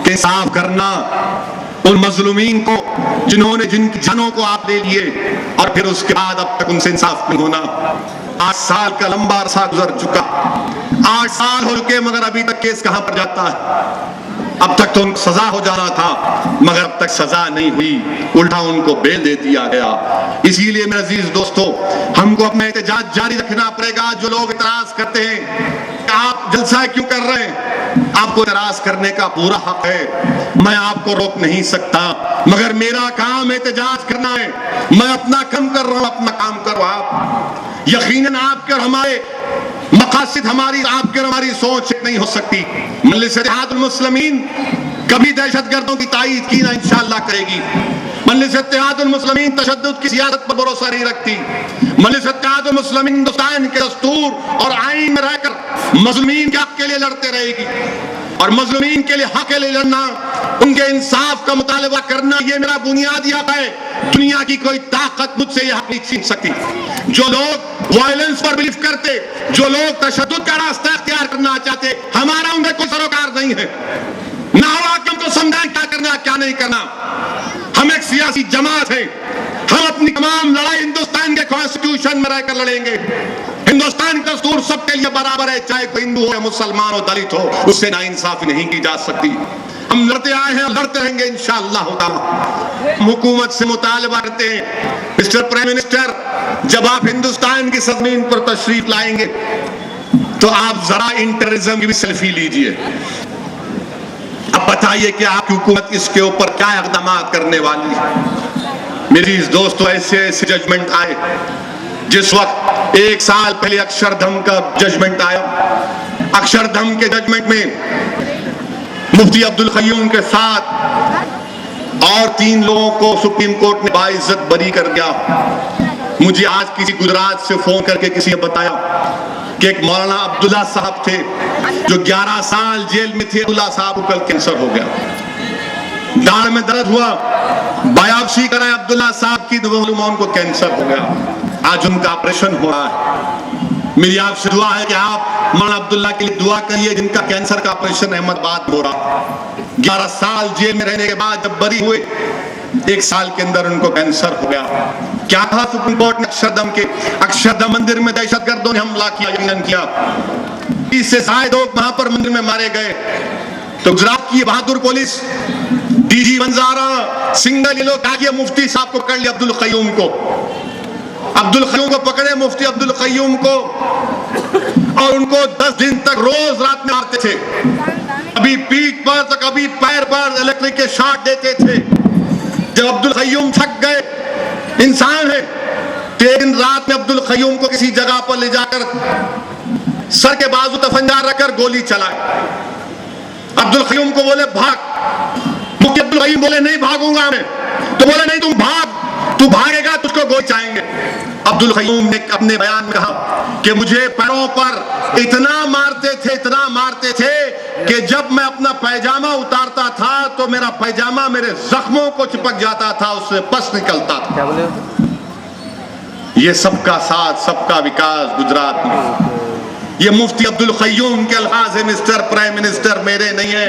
कि इंसाफ करना उन मजलूमीन को जिन्होंने, जिनकी जानों को आप ले लिए और फिर उसके बाद अब तक उनसे इंसाफ नहीं होना। 8 साल का लंबा अरसा गुजर चुका, 8 साल हो चुके, मगर अभी तक केस कहां पर जाता है? अब तक तो उनको सजा हो जाना था, मगर अब तक सजा नहीं हुई, उल्टा उनको बेल दे दिया गया। इसीलिए मेरे अजीज दोस्तों, हमको अपना एहतजाज जारी रखना पड़ेगा। जो लोग इतराज करते हैं आप जलसा क्यों कर रहे हैं, आपको इतराज करने का पूरा हक है, मैं आपको रोक नहीं सकता, मगर मेरा काम एहतजाज करना है। मैं अपना काम कर रहा हूं, अपना काम करो आप। यकीनन आपके और हमारे मकासद, हमारी आपके और हमारी सोच नहीं हो सकती। मजलिस इत्तेहादुल मुस्लिमीन कभी दहशतगर्दों की तायीद की ना इंशाअल्लाह करेगी। मजलिस इत्तेहादुल मुस्लिमीन तशद्दुद की सियासत पर भरोसा नहीं रखती। मजलिस इत्तेहादुल मुस्लिमीन हिंदुस्तान के दस्तूर और आईन में रहकर मजलूमीन के हक के लिए लड़ते रहेगी और मजलूमीन के लिए हक के लिए लड़ना, उनके इंसाफ का मुतालबा करना, ये मेरा बुनियादी हक है। दुनिया की कोई ताकत मुझसे यह हक नहीं छीन सकती। जो लोग वायलेंस पर बिलीव करते, जो लोग तशद्दुद का रास्ता इख्तियार करना चाहते, हमारा उनमें कोई सरोकार नहीं है। ना हो कि हमको समझाएं क्या करना क्या नहीं करना। हम एक सियासी जमात है, हम अपनी तमाम लड़ाई हिंदुस्तान के कॉन्स्टिट्यूशन में रहकर लड़ेंगे। हिंदुस्तान का दस्तूर सबके लिए बराबर है, चाहे कोई हिंदू हो या मुसलमान हो, दलित हो, उससे नाइंसाफी नहीं की जा सकती। हम लड़ते आए हैं, लड़ते रहेंगे इंशाअल्लाह ताला। हुकूमत से मुतालबा करते हैं, मिस्टर प्राइम मिनिस्टर, जब आप हिंदुस्तान की ज़मीन पर तशरीफ लाएंगे तो आप जरा इन टेररिज्म की भी सेल्फी लीजिए। अब बताइए कि आपकी हुकूमत इसके ऊपर क्या इक़दाम करने वाली है। मेरी दोस्तों, ऐसे ऐसे जजमेंट आए। जिस वक्त 1 साल पहले अक्षरधम का जजमेंट आया, अक्षरधम के जजमेंट में मुफ्ती अब्दुल क़य्यूम के साथ और 3 लोगों को सुप्रीम कोर्ट ने बाइज्जत बरी कर दिया। मुझे आज किसी गुजरात से फोन करके किसी ने बताया कि एक मौलाना अब्दुल्ला साहब थे जो 11 साल जेल में थे। अब्दुल्ला साहब को कल कैंसर हो गया, दाढ़ में दर्द हुआ, बायोप्सी कराया अब्दुल्ला साहब की, तो मालूम उनको कैंसर हो गया। आज उनका ऑपरेशन हुआ है। मेरी आपसे दुआ है कि आप मौलाना अब्दुल्ला के लिए दुआ करिए, जिनका कैंसर का ऑपरेशन अहमदाबाद में हो रहा। 11 साल जेल में रहने के बाद जब बरी हुए, 1 साल के अंदर उनको कैंसर हो गया। क्या था सुप्रीम कोर्ट ने अक्षरधाम मंदिर में दहशतगर्दों ने हमला किया, यंगन किया, 20 से ज्यादा लोग वहां पर मंदिर में मारे गए। तो गुजरात की बहादुर पुलिस, डीजी वंजारा, सिंगल ये लोग आगे मुफ्ती साहब को कर लिया, अब्दुल कय्यूम को पकड़े, मुफ्ती अब्दुल कय्यूम को, और उनको 10 दिन तक रोज रात में मारते थे। कभी पीठ पर तो कभी पैर पर इलेक्ट्रिक के शॉट देते थे। जब अब्दुल कय्यूम थक गए, इंसान है, तो एक दिन रात में अब्दुल कय्यूम को किसी जगह पर ले जाकर सर के बाजू तफंजा रखकर गोली चलाए। अब्दुल कय्यूम को बोले भाग। मुफ्ती अब्दुल कय्यूम बोले नहीं भागूंगा मैं। तो बोले नहीं तुम भाग, तू भागेगा तुझको गोली चाहेंगे। अब्दुल कय्यूम ने अपने बयान में कहा कि मुझे पैरों पर इतना मारते थे कि जब मैं अपना पैजामा उतारता था तो मेरा पैजामा मेरे जख्मों को चिपक जाता था, उससे पस निकलता था। क्या बोले? ये सबका साथ, सबका विकास गुजरात में। ये मुफ्ती अब्दुल कय्यूम के अल्फाज है, मिस्टर प्राइम मिनिस्टर मेरे नहीं है।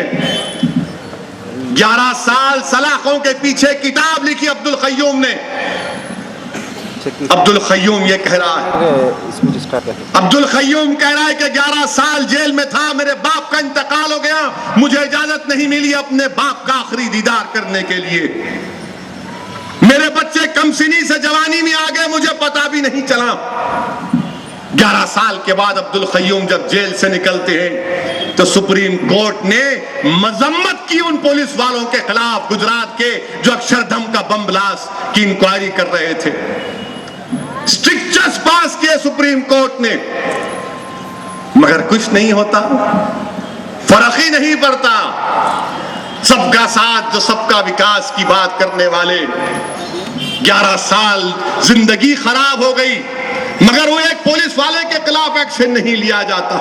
11 साल सलाखों के पीछे किताब लिखी अब्दुल कय्यूम ने। अब्दुल कय्यूम ये कह रहा है, अब्दुल कय्यूम कह रहा है कि 11 साल जेल में था, मेरे बाप का इंतकाल हो गया, मुझे इजाजत नहीं मिली अपने बाप का आखिरी दीदार करने के लिए। मेरे बच्चे कमसिनी से जवानी में आ गए, मुझे पता भी नहीं चला। 11 साल के बाद अब्दुल कय्यूम जब जेल से निकलते हैं तो सुप्रीम कोर्ट ने मजम्मत की उन पुलिस वालों के खिलाफ, गुजरात के, जो अक्षरधाम का बम ब्लास्ट की इंक्वायरी कर रहे थे। स्ट्रिक्चर्स पास किए सुप्रीम कोर्ट ने, मगर कुछ नहीं होता, फर्क ही नहीं पड़ता। सबका साथ, जो सबका विकास की बात करने वाले, 11 साल जिंदगी खराब हो गई, मगर वो एक पुलिस वाले के खिलाफ एक्शन नहीं लिया जाता।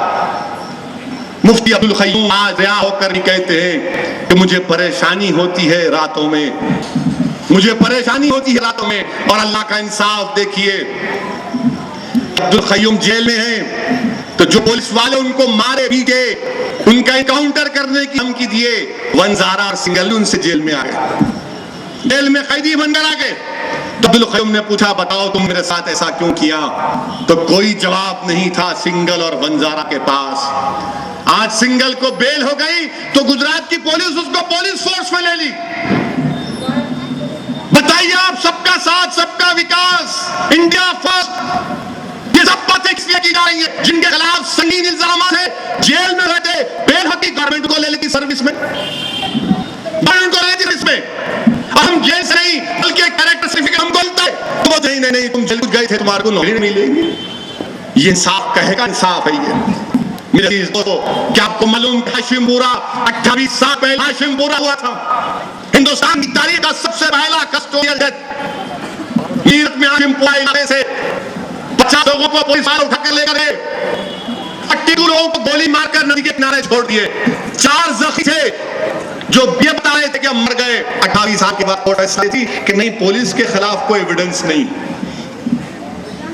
मुफ्ती अब्दुल कय्यूम आज रिहा होकर नहीं कहते हैं कि मुझे परेशानी होती है रातों में, मुझे परेशानी होती है रातों में। और अल्लाह का इंसाफ देखिए, अब्दुल कय्यूम जेल में हैं तो जो पुलिस वाले उनको मारे पीटे, उनका एनकाउंटर करने की धमकी दिए, वंजारा और सिंगल उनसे जेल में आ गए, जेल में कैदी बनकर आ गए। तो अब्दुल कय्यूम ने पूछा बताओ तुम मेरे साथ ऐसा क्यों किया? तो कोई जवाब नहीं था सिंगल और वंजारा के पास। आज सिंगल को बेल हो गई तो गुजरात की पुलिस उसको पुलिस फोर्स में ले ली। बताइए आप, सबका साथ, सबका विकास, इंडिया फर्स्ट, ये सब बातें इसलिए की जा रही है जिनके खिलाफ संगीन इल्जाम है, जेल में रहते, बेल होती, गवर्नमेंट को ले लेती सर्विस में, गवर्नमेंट को ले लेती सर्विस में। हम जेल से नहीं बल्कि कैरेक्टर सर्टिफिकेट हम बोलते हैं तो नहीं तुम जेल गए थे, तुम्हारे को नौकरी नहीं मिलेगी। ये इंसाफ कहेगा, इंसाफ है ये। मेरे दोस्तों, क्या आपको मालूम हाशिमपुरा 28 साल पहले हाशिमपुरा हुआ था, हिंदुस्तान की तारीख का सबसे पहला कस्टोडियल डेथ। मीरठ में हाशिमपुरा इलाके से 50 लोगों को पुलिस वाले उठाकर लेकर गए, 32 लोगों को गोली मारकर नदी के किनारे छोड़ दिए। 4 जख्मी थे जो ये बता रहे थे कि हम मर गए। 28 साल के बाद कोर्ट फैसला थी कि नहीं, पुलिस के खिलाफ कोई एविडेंस नहीं।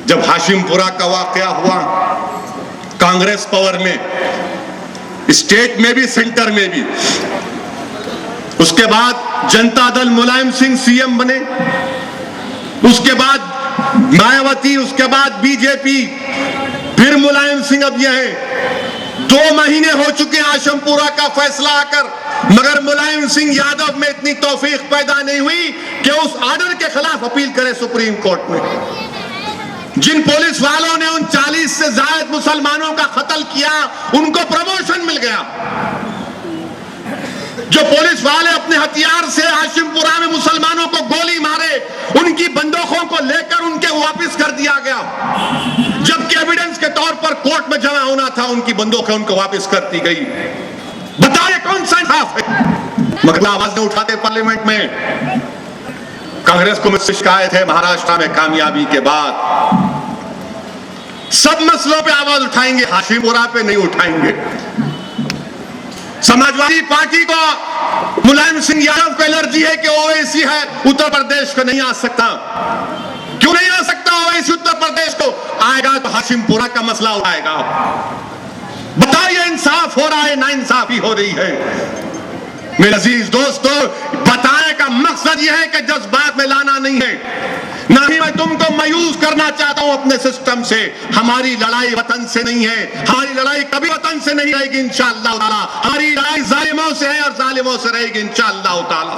जब हाशिमपुरा का वाकया हुआ, कांग्रेस पावर में, स्टेट में भी सेंटर में भी, उसके बाद जनता दल मुलायम सिंह सीएम बने, उसके बाद मायावती, उसके बाद बीजेपी, फिर मुलायम सिंह अब यह है। 2 महीने हो चुके हाशिमपुरा का फैसला आकर, मगर मुलायम सिंह यादव में इतनी तौफीक पैदा नहीं हुई कि उस ऑर्डर के खिलाफ अपील करे सुप्रीम कोर्ट में। जिन पुलिस वालों ने उन 40 से ज्यादा मुसलमानों का कत्ल किया, उनको प्रमोशन मिल गया। जो पुलिस वाले अपने हथियार से हाशिमपुरा में मुसलमानों को गोली मारे, उनकी बंदूकों को लेकर उनके वापस कर दिया गया, जबकि एविडेंस के तौर पर कोर्ट में जमा होना था, उनकी बंदूकें उनको वापस कर दी गई। बताइए कौन सा इंसाफ है? मगर आवाज नहीं उठाते पार्लियामेंट में। कांग्रेस को मुझसे शिकायत है, महाराष्ट्र में कामयाबी के बाद सब मसलों पे आवाज उठाएंगे, हाशिमपुरा पे नहीं उठाएंगे। समाजवादी पार्टी को मुलायम सिंह यादव को एलर्जी है कि ओवैसी है, उत्तर प्रदेश को नहीं आ सकता, क्यों नहीं आ सकता ओवैसी उत्तर प्रदेश को? आएगा तो हाशिमपुरा का मसला उठाएगा। बताइए, इंसाफ हो रहा है, नाइंसाफी हो रही है। मेरे अजीज दोस्तों, बताने का मकसद यह है कि जज्बात में लाना नहीं है, ना ही मैं तुमको मायूस करना चाहता हूं अपने सिस्टम से। हमारी लड़ाई वतन से नहीं है, हमारी लड़ाई कभी वतन से नहीं रहेगी इंशाअल्लाह ताला। हमारी लड़ाई जालिमों से है और जालिमों से रहेगी इंशाअल्लाह ताला।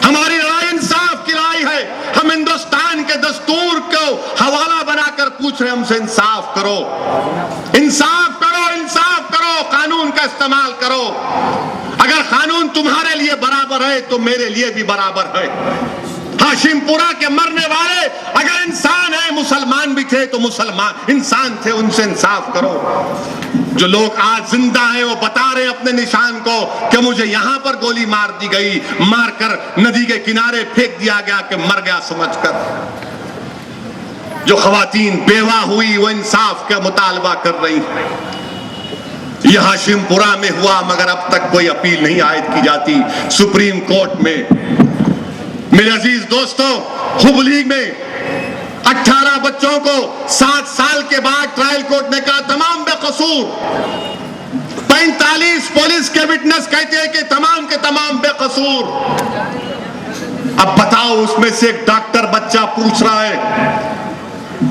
हमारी लड़ाई इंसाफ की लड़ाई है। हम हिंदुस्तान के दस्तूर को हवाला बनाकर पूछ रहे हैं हमसे, इंसाफ करो, इंसाफ करो, इंसाफ करो, कानून का इस्तेमाल करो। अगर कानून तुम्हारे लिए बराबर है तो मेरे लिए भी बराबर है। हाशिमपुरा के मरने वाले अगर इंसान है, मुसलमान भी थे तो मुसलमान इंसान थे, उनसे इंसाफ करो। जो लोग आज जिंदा हैं वो बता रहे हैं अपने निशान को कि मुझे यहां पर गोली मार दी गई, मारकर नदी के किनारे फेंक दिया गया कि मर गया समझकर। जो खवातीन बेवा हुई वो इंसाफ का मुतालबा कर रही हैं। यह हाशिमपुरा में हुआ, मगर अब तक कोई अपील नहीं आयद की जाती सुप्रीम कोर्ट में। मेरे अजीज दोस्तों, हुबली में 18 बच्चों को 7 साल के बाद ट्रायल कोर्ट ने कहा तमाम बेकसूर। 45 पुलिस के विटनेस कहते हैं कि तमाम के तमाम बेकसूर। अब बताओ, उसमें से एक डॉक्टर बच्चा पूछ रहा है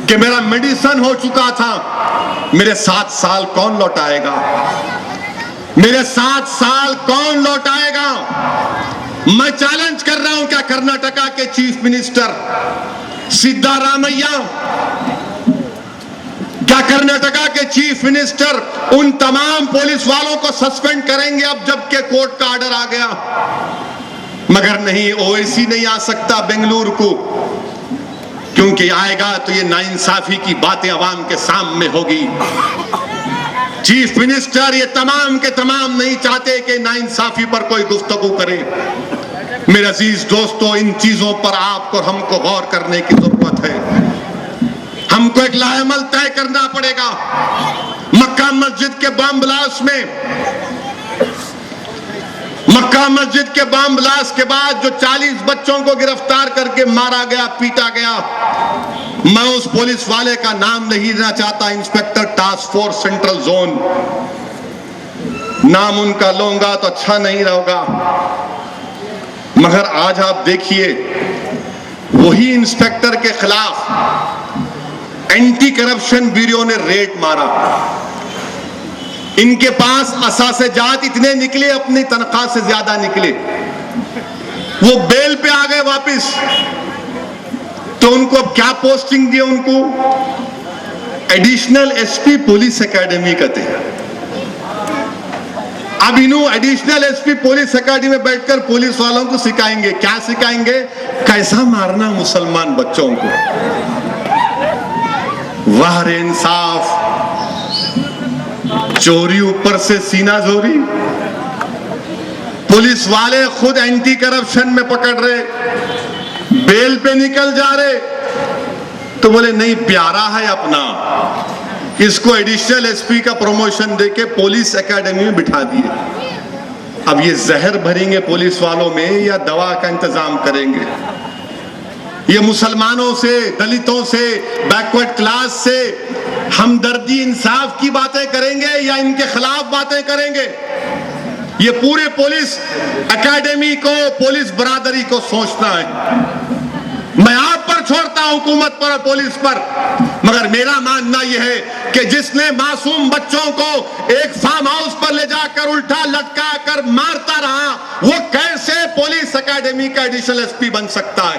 कि मेरा मेडिसिन हो चुका था, मेरे 7 साल कौन लौटाएगा? मेरे 7 साल कौन लौटाएगा? मैं चैलेंज कर रहा हूं, क्या कर्नाटका के चीफ मिनिस्टर सिद्धारामैया, क्या कर्नाटका के चीफ मिनिस्टर उन तमाम पुलिस वालों को सस्पेंड करेंगे अब जबकि कोर्ट का ऑर्डर आ गया? मगर नहीं, ओवैसी नहीं आ सकता बेंगलुरु को, क्योंकि आएगा तो ये नाइंसाफी की बातें अवाम के सामने होगी। चीफ मिनिस्टर ये तमाम के तमाम नहीं चाहते कि नाइंसाफी पर कोई गुफ्तगू करे। मेरे अजीज दोस्तों, इन चीजों पर आपको हमको गौर करने की जरूरत है। हमको एक लाएमल तय करना पड़ेगा। मक्का मस्जिद के बम ब्लास्ट में, मक्का मस्जिद के बम ब्लास्ट के बाद जो 40 बच्चों को गिरफ्तार करके मारा गया, पीटा गया, मैं उस पुलिस वाले का नाम नहीं लेना चाहता, inspector task force central zone, नाम उनका लूंगा तो अच्छा नहीं रहेगा। मगर आज आप देखिए, वही इंस्पेक्टर के खिलाफ एंटी करप्शन ब्यूरो ने रेड मारा। इनके पास असासे जात इतने निकले, अपनी तनख्वाह से ज्यादा निकले, वो बेल पे आ गए वापस। तो उनको अब क्या पोस्टिंग दी? उनको एडिशनल एसपी पुलिस एकेडमी कहते हैं। अब इन्हों एडिशनल एसपी पुलिस एकेडमी में बैठकर पुलिस वालों को सिखाएंगे। क्या सिखाएंगे? कैसा मारना मुसलमान बच्चों को। वाह रे इंसाफ, चोरी ऊपर से सीना जोरी। पुलिस वाले खुद एंटी करप्शन में पकड़ रहे, बेल पे निकल जा रहे, तो बोले नहीं, प्यारा है अपना, इसको एडिशनल एसपी का प्रमोशन देके पुलिस एकेडमी में बिठा दिए। अब ये जहर भरेंगे पुलिस वालों में या दवा का इंतजाम करेंगे? ये मुसलमानों से, दलितों से, बैकवर्ड क्लास से हमदर्दी इंसाफ की बातें करेंगे या इनके खिलाफ बातें करेंगे? ये पूरे पुलिस एकेडमी को, पुलिस बरादरी को सोचना है। मैं आप पर छोड़ता हूं, हुकूमत पर और पुलिस पर, मगर मेरा मानना यह है कि जिसने मासूम बच्चों को एक फार्म हाउस पर ले जाकर उल्टा लटका कर मारता रहा, वो कैसे पुलिस एकेडमी का एडिशनल एसपी बन सकता है?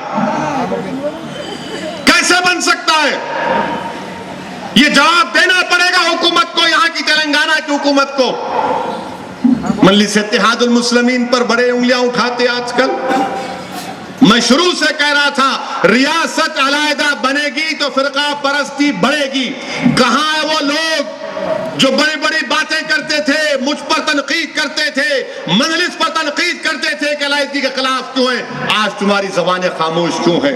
कैसे बन सकता है? ये जवाब देना पड़ेगा हुकूमत को, यहां की तेलंगाना की हुकूमत को। मजलिस इत्तेहादुल मुस्लिमीन पर बड़े उंगलियां उठाते आजकल। मैं शुरू से कह रहा था, रियासत अलहदा बनेगी तो फिरका परस्ती बढ़ेगी। कहां है वो लोग जो बड़ी बड़ी बातें करते थे, मुझ पर तनकीद करते थे, मजलिस पर तनकीद करते थे कि अलहदगी के खिलाफ क्यों है? आज तुम्हारी ज़बानें खामोश क्यों है?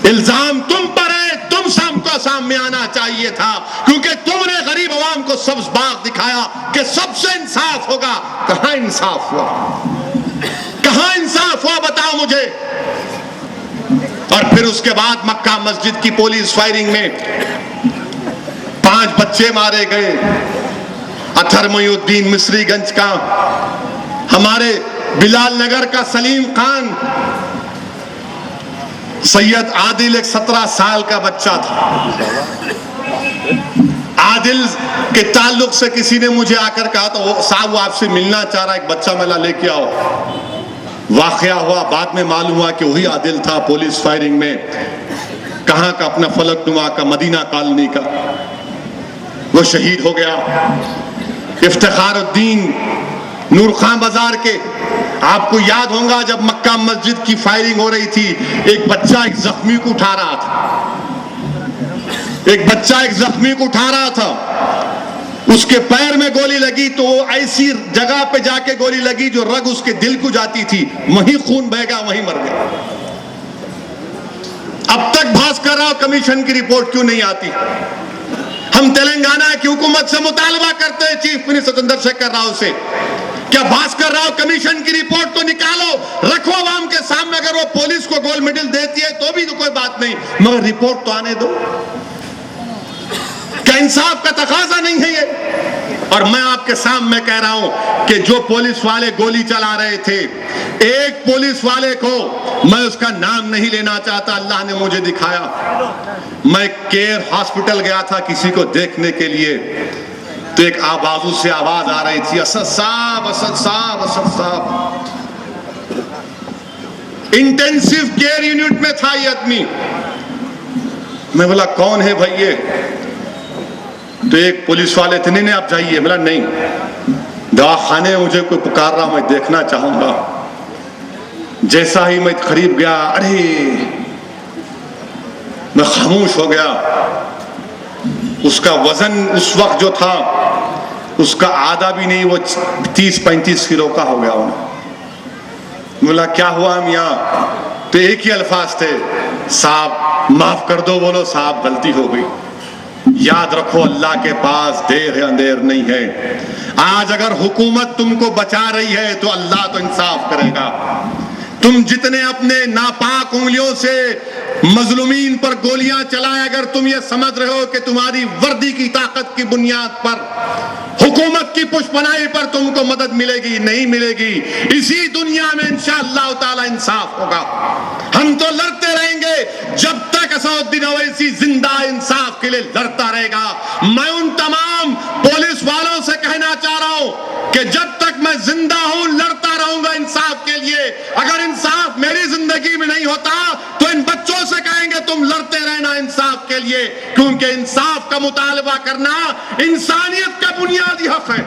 इल्जाम तुम पर है, तुम सबको सामने आना चाहिए था, क्योंकि तुमने गरीब आवाम को सब्ज बाग दिखाया कि सबसे इंसाफ होगा। कहां इंसाफ हुआ? कहां इंसाफ हुआ? बताओ मुझे। और फिर उसके बाद मक्का मस्जिद की पुलिस फायरिंग में 5 बच्चे मारे गए। अथर मोइनुद्दीन मिस्रीगंज का, हमारे बिलाल नगर का सलीम खान, सैयद आदिल एक 17 साल का बच्चा था। आदिल के ताल्लुक से किसी ने मुझे आकर कहा था, वो साहब वो आपसे मिलना चाह रहा है, एक बच्चा मिला, लेके आओ। वाकया हुआ, बाद में मालूम हुआ कि वही आदिल था पुलिस फायरिंग में। कहां का? अपना फलकनुमा का, मदीना कॉलोनी का। वो शहीद हो गया। इफ्तिखारुद्दीन नूर खां बाजार के, आपको याद होगा जब मक्का मस्जिद की फायरिंग हो रही थी, एक बच्चा एक जख्मी को उठा रहा था। एक बच्चा एक जख्मी को उठा रहा था, उसके पैर में गोली लगी तो वो ऐसी जगह पे जाके गोली लगी जो रग उसके दिल को जाती थी, वहीं खून बह गया, वहीं मर गया। अब तक भास्कर राव कमीशन की रिपोर्ट क्यों नहीं आती? हम तेलंगाना की हुकूमत से मुतालबा करते हैं, चीफ मिनिस्टर चंद्रशेखर राव से, क्या भास्कर राव कमीशन की रिपोर्ट तो निकालो, रखो आवाम के सामने। अगर वो पुलिस को गोल्ड मेडल देती है तो भी तो कोई बात नहीं, मगर रिपोर्ट तो आने दो। क्या इंसाफ का तकाजा नहीं है ये? और मैं आपके सामने कह रहा हूं कि जो पुलिस वाले गोली चला रहे थे, एक पुलिस वाले को, मैं उसका नाम नहीं लेना चाहता, अल्लाह ने मुझे दिखाया। मैं केयर हॉस्पिटल गया था किसी को देखने के लिए, तो एक बाजू से आवाज आ रही थी, असद साहब, असद साहब, असद साहब। इंटेंसिव केयर यूनिट में था ये आदमी। मैं बोला कौन है भाई ये? तो एक पुलिस वाले थे, नहीं आप जाइए। बोला नहीं, दवाखाने मुझे कोई पुकार रहा, मैं देखना चाहूंगा। जैसा ही मैं करीब गया, अरे मैं खामोश हो गया। उसका वजन उस वक्त जो था उसका आधा भी नहीं, वो 30-35 किलो का हो गया। बोला क्या हुआ मियां? तो एक ही अल्फाज थे, साहब माफ कर दो। बोलो साहब गलती हो गई। याद रखो अल्लाह के पास देर है अंधेर नहीं है। आज अगर हुकूमत तुमको बचा रही है तो अल्लाह तो इंसाफ करेगा। तुम जितने अपने नापाक उंगलियों से मजलूमीन पर गोलियां चलाए, अगर तुम ये समझ रहे हो कि तुम्हारी वर्दी की ताकत की बुनियाद पर, हुकूमत की पुष्पनाई पर तुमको मदद मिलेगी, नहीं मिलेगी। इसी दुनिया में इंशाअल्लाह ताला इंसाफ होगा। हम तो लड़ते रहेंगे जब तक असदुद्दीन ओवैसी जिंदा इंसाफ के लिए लड़ता रहेगा। मैं उन तमाम पुलिस वालों से कहना चाह रहा हूं कि जब तक मैं जिंदा हूं लड़ता रहूंगा इंसाफ के लिए। अगर इंसाफ मेरी जिंदगी में नहीं होता तो इन बच्चों से कहेंगे तुम लड़ते रहना इंसाफ के लिए, क्योंकि इंसाफ का मुतालबा करना इंसानियत का बुनियादी हक है।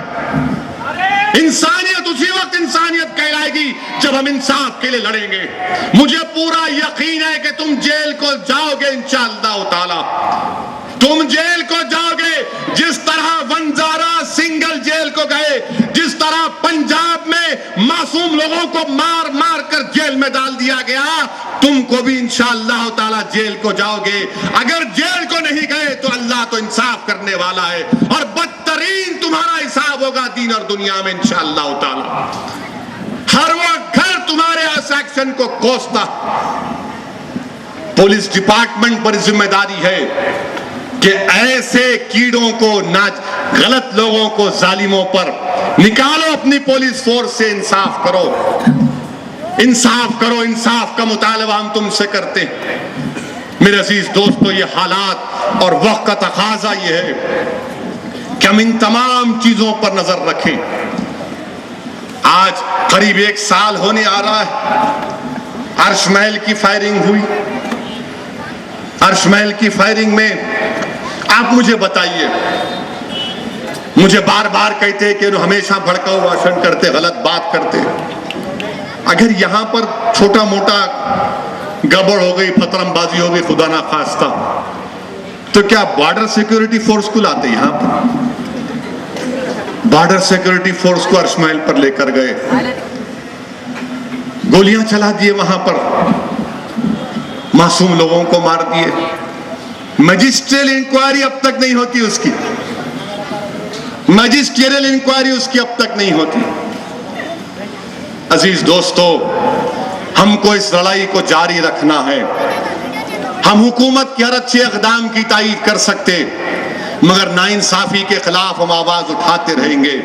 इंसानियत उसी वक्त इंसानियत कहलाएगी जब हम इंसाफ के लिए लड़ेंगे। मुझे पूरा यकीन है कि तुम जेल को जाओगे इंशाअल्लाह ताला। तुम जेल को जाओगे जिस तरह वंजारा सिंगल जेल को गए, जिस तरह पंजाब में मासूम लोगों को मार मार कर जेल में डाल दिया गया, तुमको भी इंशाअल्लाह ताला जेल को जाओगे। अगर जेल को नहीं गए तो अल्लाह तो इंसाफ करने वाला है, और बदतरीन तुम्हारा हिसाब होगा दीन और दुनिया में इंशाअल्लाह ताला। हर वो घर तुम्हारे एक्शन को कोसता। पुलिस डिपार्टमेंट पर जिम्मेदारी है कि ऐसे कीड़ों को, गलत लोगों को, जालिमों पर निकालो अपनी पुलिस फोर्स से। इंसाफ करो, इंसाफ करो। इंसाफ का मुतालबा हम तुमसे करते हैं। मेरे अजीज दोस्तों, ये हालात और वक्त का तकाजा ये है कि हम इन तमाम चीजों पर नजर रखें। आज करीब 1 साल होने आ रहा है। अर्श महल की फायरिंग हुई। अर्श महल की फायरिंग में आप मुझे बताइए, मुझे बार बार कहते हैं कि हमेशा भड़काऊ भाषण करते, गलत बात करते। अगर यहां पर छोटा मोटा गड़बड़ हो गई, फतरमबाजी हो गई, खुदा ना खास्ता, तो क्या बॉर्डर सिक्योरिटी फोर्स को लाते? यहां पर बॉर्डर सिक्योरिटी फोर्स को अर्श महल पर लेकर गए, गोलियां चला दिए, वहां पर मासूम लोगों को मार दिए। मजिस्ट्रियल इंक्वायरी अब तक नहीं होती उसकी, मजिस्ट्रियल इंक्वायरी उसकी अब तक नहीं होती। अजीज दोस्तों, हमको इस लड़ाई को जारी रखना है। हम हुकूमत के हर अच्छे इक़दाम की तायीद कर सकते, मगर नाइंसाफी के खिलाफ हम आवाज उठाते रहेंगे।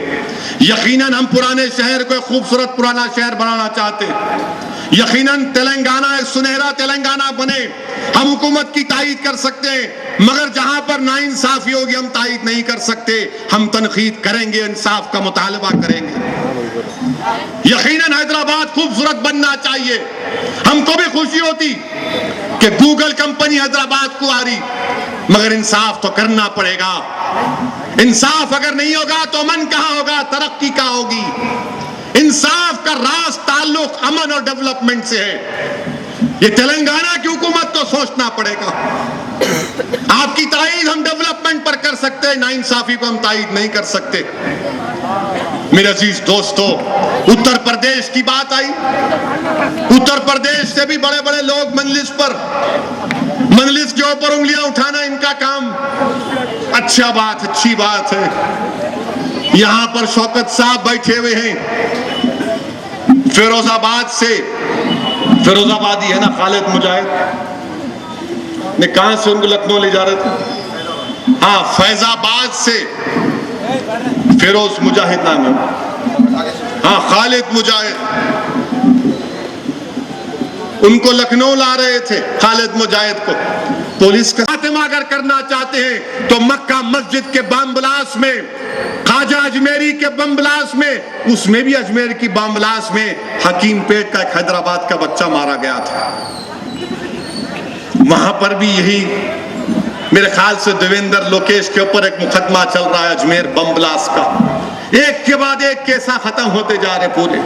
यकीनन हम पुराने शहर को एक खूबसूरत पुराना शहर बनाना चाहते, यकीनन तेलंगाना एक सुनहरा तेलंगाना बने, हम हुकूमत की तायीद कर सकते हैं, मगर जहां पर नाइंसाफी होगी हम तायीद नहीं कर सकते, हम तनकीद करेंगे, इंसाफ का मुतालबा करेंगे। यकीनन हैदराबाद खूबसूरत बनना चाहिए। हमको भी खुशी होती कि गूगल कंपनी हैदराबाद को आ रही, मगर इंसाफ तो करना पड़ेगा। इंसाफ अगर नहीं होगा तो अमन कहां होगा, तरक्की कहां होगी। इंसाफ का राज ताल्लुक अमन और डेवलपमेंट से है। ये तेलंगाना की हुकूमत को सोचना पड़ेगा। आपकी तायीद हम डेवलपमेंट पर कर सकते हैं, नाइंसाफी को हम तायीद नहीं कर सकते। मेरे अजीज दोस्तों, उत्तर प्रदेश की बात आई। उत्तर प्रदेश से भी बड़े बड़े लोग मजलिस के ऊपर उंगलियां उठाना इनका काम। अच्छा बात, अच्छी बात है। यहां पर शौकत साहब बैठे हुए हैं फिरोजाबाद से, फिरोजाबादी है ना, खालिद मुजाहिद ने कहां से उनको लखनऊ ले जा रहे थे, हाँ फैजाबाद से फिरोज मुजाहिद नाम है, हाँ खालिद मुजाहिद, उनको लखनऊ ला रहे थे खालिद मुजाहिद को। पुलिस का खात्मा अगर करना चाहते हैं तो मक्का मस्जिद के बम ब्लास्ट में, ख्वाजा अजमेरी के बम ब्लास्ट में, उसमें भी अजमेर की बम ब्लास्ट में हकीम पेट का एक हैदराबाद का बच्चा मारा गया था। वहां पर भी यही मेरे ख्याल से देवेंद्र लोकेश के ऊपर एक मुकदमा चल रहा है अजमेर बम ब्लास्ट का। एक के बाद एक केसा खत्म होते जा रहे पूरे।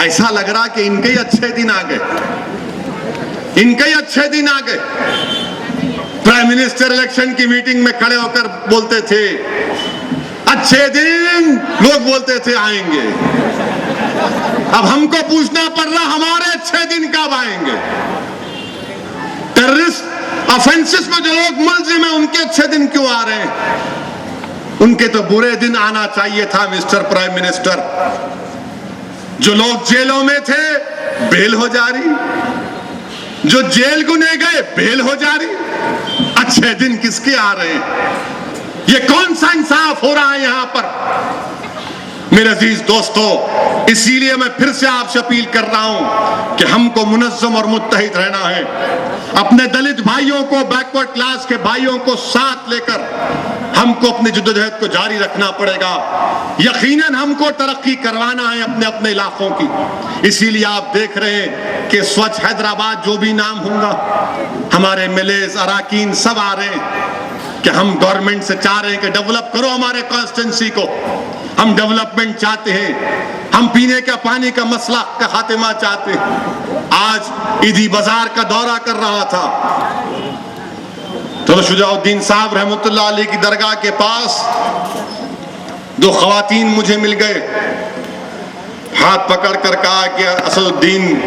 ऐसा लग रहा कि इनके ही अच्छे दिन आ गए, इनके ही अच्छे दिन आ गए। प्राइम मिनिस्टर इलेक्शन की मीटिंग में खड़े होकर बोलते थे अच्छे दिन, लोग बोलते थे आएंगे। अब हमको पूछना पड़ रहा हमारे अच्छे दिन कब आएंगे। टेररिस्ट ऑफेंसेस में जो लोग मुलजिम हैं उनके अच्छे दिन क्यों आ रहे हैं। उनके तो बुरे दिन आना चाहिए था मिस्टर प्राइम मिनिस्टर। जो लोग जेलों में थे बेल हो जा रही, जो जेल गुने गए बेल हो जा रही। अच्छे दिन किसके आ रहे हैं। ये कौन सा इंसाफ हो रहा है यहां पर। मेरे अजीज दोस्तों, इसीलिए मैं फिर से आपसे अपील कर रहा हूं कि हमको मुनज़्ज़म और मुत्तहिद रहना है। अपने दलित भाइयों को, बैकवर्ड क्लास के भाइयों को साथ लेकर हमको अपनी जद्दोजहद को जारी रखना पड़ेगा। यकीनन हमको तरक्की करवाना है अपने अपने इलाकों की। इसीलिए आप देख रहे हैं कि स्वच्छ हैदराबाद जो भी नाम होगा, हमारे एमएलएज अराकीन सब आ रहे हैं कि हम गवर्नमेंट से चाह रहे हैं कि डेवलप करो हमारे कॉन्स्टिट्यूंसी को। हम डेवलपमेंट चाहते हैं, हम पीने का पानी का मसला का खात्मा चाहते हैं। आज ईदी बाजार का दौरा कर रहा था तो शुजाउद्दीन साहब रहमतुल्लाह अलैह की दरगाह के पास दो खवातीन मुझे मिल गए, हाथ पकड़ कर कहा कि असदुद्दीन,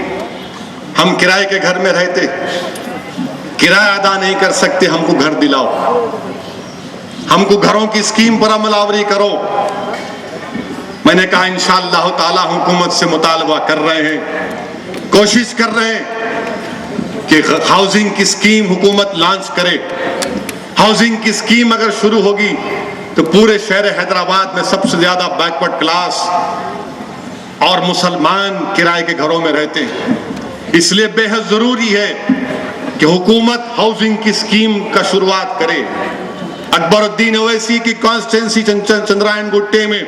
हम किराए के घर में रहते, किराया अदा नहीं कर सकते, हमको घर दिलाओ, हमको घरों की स्कीम पर अमलावरी करो। मैंने कहा इंशाअल्लाह ताला हुकूमत से मुतालबा कर रहे हैं, कोशिश कर रहे हैं कि हाउसिंग की स्कीम हुकूमत लॉन्च करे। हाउसिंग की स्कीम अगर शुरू होगी तो पूरे शहर हैदराबाद में सबसे ज्यादा बैकवर्ड क्लास और मुसलमान किराए के घरों में रहते हैं। इसलिए बेहद जरूरी है कि हुकूमत हाउसिंग की स्कीम का शुरुआत करे। अकबरुद्दीन ओवैसी की कॉन्स्टिट्यूंसी चंद्रायन गुट्टे में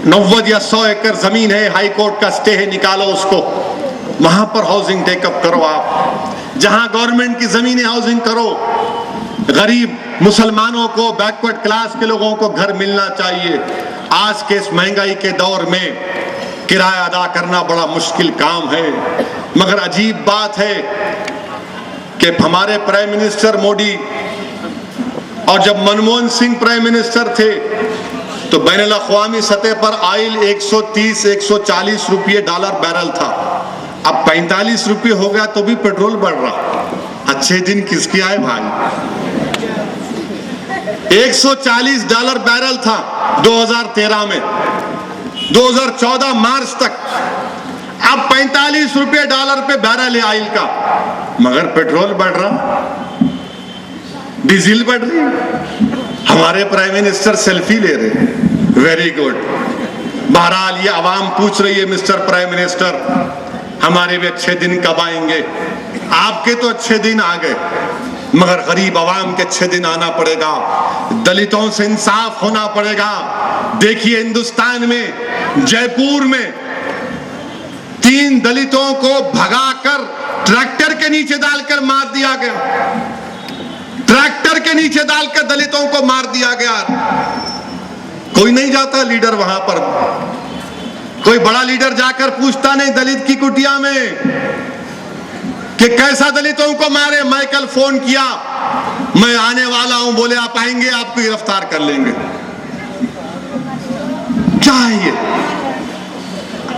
90 या 100 एकड़ जमीन है, हाई कोर्ट का स्टे है, निकालो उसको, वहां पर हाउसिंग टेकअप करो। आप जहां गवर्नमेंट की जमीन है हाउसिंग करो। गरीब मुसलमानों को, बैकवर्ड क्लास के लोगों को घर मिलना चाहिए। आज के इस महंगाई के दौर में किराया अदा करना बड़ा मुश्किल काम है। मगर अजीब बात है कि हमारे प्राइम मिनिस्टर मोदी और जब मनमोहन सिंह प्राइम मिनिस्टर थे तो बैनुल अक़वामी सतह पर ऑयल 130-140 रुपये डॉलर बैरल था। अब 45 रुपये हो गया तो भी पेट्रोल बढ़ रहा। अच्छे दिन किसके आए भाई। 140 डॉलर बैरल था 2013 में, 2014 मार्च तक। अब 45 रुपये डॉलर पे बैरल है ऑयल का। मगर पेट्रोल बढ़ रहा, डीजल बढ़ रही, हमारे प्राइम मिनिस्टर सेल्फी ले रहे, वेरी गुड। बहरहाल ये आवाम पूछ रही है मिस्टर प्राइम मिनिस्टर हमारे भी अच्छे दिन कब आएंगे? आपके तो अच्छे दिन आ गए, मगर गरीब आवाम के अच्छे दिन आना पड़ेगा, दलितों से इंसाफ होना पड़ेगा। देखिए हिंदुस्तान में जयपुर में 3 दलितों को भगाकर ट्रैक्टर के नीचे डालकर मार दिया गया, ट्रैक्टर के नीचे डालकर दलितों को मार दिया गया। कोई नहीं जाता लीडर वहां पर, कोई बड़ा लीडर जाकर पूछता नहीं दलित की कुटिया में कि कैसा दलितों को मारे। मैं कल फोन किया, मैं आने वाला हूं, बोले आप आएंगे आपको गिरफ्तार कर लेंगे। क्या है ये?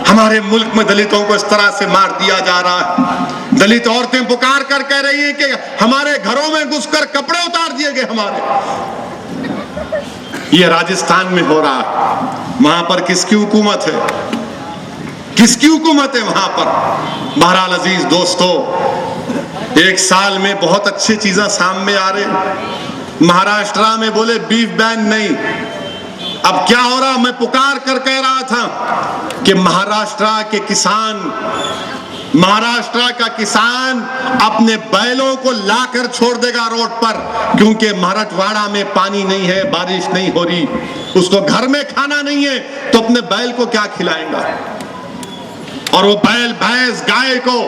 हमारे मुल्क में दलितों को इस तरह से मार दिया जा रहा है। दलित औरतें पुकार कर कह रही हैं कि हमारे घरों में घुसकर कपड़े उतार दिए गए हमारे। ये राजस्थान में हो रहा है, वहां पर किसकी हुकूमत है? किसकी हुकूमत है वहां पर? बहरहाल अजीज दोस्तों, एक साल में बहुत अच्छी चीजें सामने आ रही। महाराष्ट्र में बोले बीफ बैन नहीं, अब क्या हो रहा? मैं पुकार कर कह रहा था कि महाराष्ट्र के किसान, महाराष्ट्र का किसान अपने बैलों को लाकर छोड़ देगा रोड पर, क्योंकि मराठवाड़ा में पानी नहीं है, बारिश नहीं हो रही, उसको घर में खाना नहीं है तो अपने बैल को क्या खिलाएगा? और वो बैल भैंस गाय को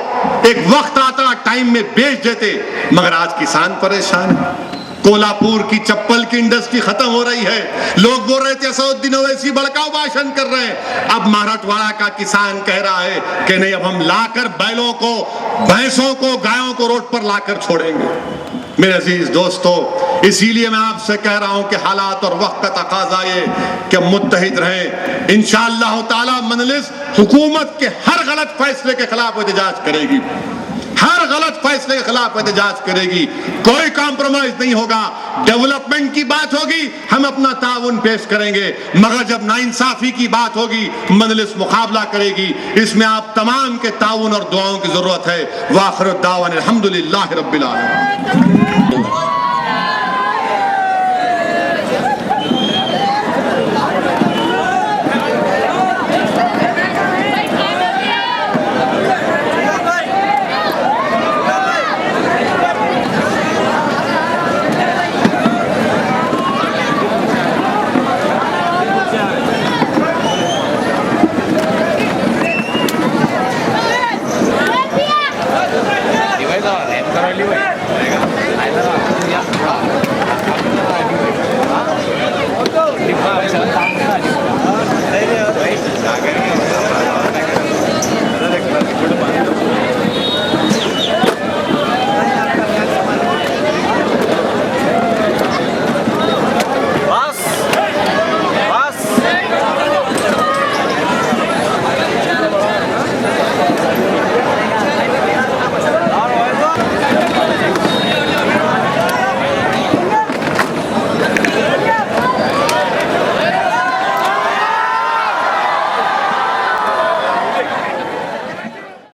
एक वक्त आता टाइम में बेच देते, मगर आज किसान परेशान है। कोल्हापुर की चप्पल की इंडस्ट्री खत्म हो रही है। लोग बोल रहे थे असदुद्दीन ओवैसी भड़काऊ भाषण कर रहे हैं, अब मराठवाड़ा का किसान कह रहा है कि नहीं, अब हम लाकर बैलों को, भैंसों को, गायों को रोड पर लाकर छोड़ेंगे। मेरे अजीज दोस्तों, इसीलिए मैं आपसे कह रहा हूं कि हालात और वक्त का तकाजा ये कि मुत्तहिद रहें। इंशाअल्लाह ताला मजलिस हुकूमत के हर गलत फैसले के खिलाफ एहतजाज करेगी, हर गलत फैसले के खिलाफ एहतजाज करेगी, कोई कॉम्प्रोमाइज नहीं होगा। डेवलपमेंट की बात होगी, हम अपना ताउन पेश करेंगे, मगर जब नाइंसाफी की बात होगी, मजलिस मुकाबला करेगी। इसमें आप तमाम के ताउन और दुआओं की जरूरत है। वाखिर दावन अल्हम्दुलिल्लाहि रब्बिल आलमीन।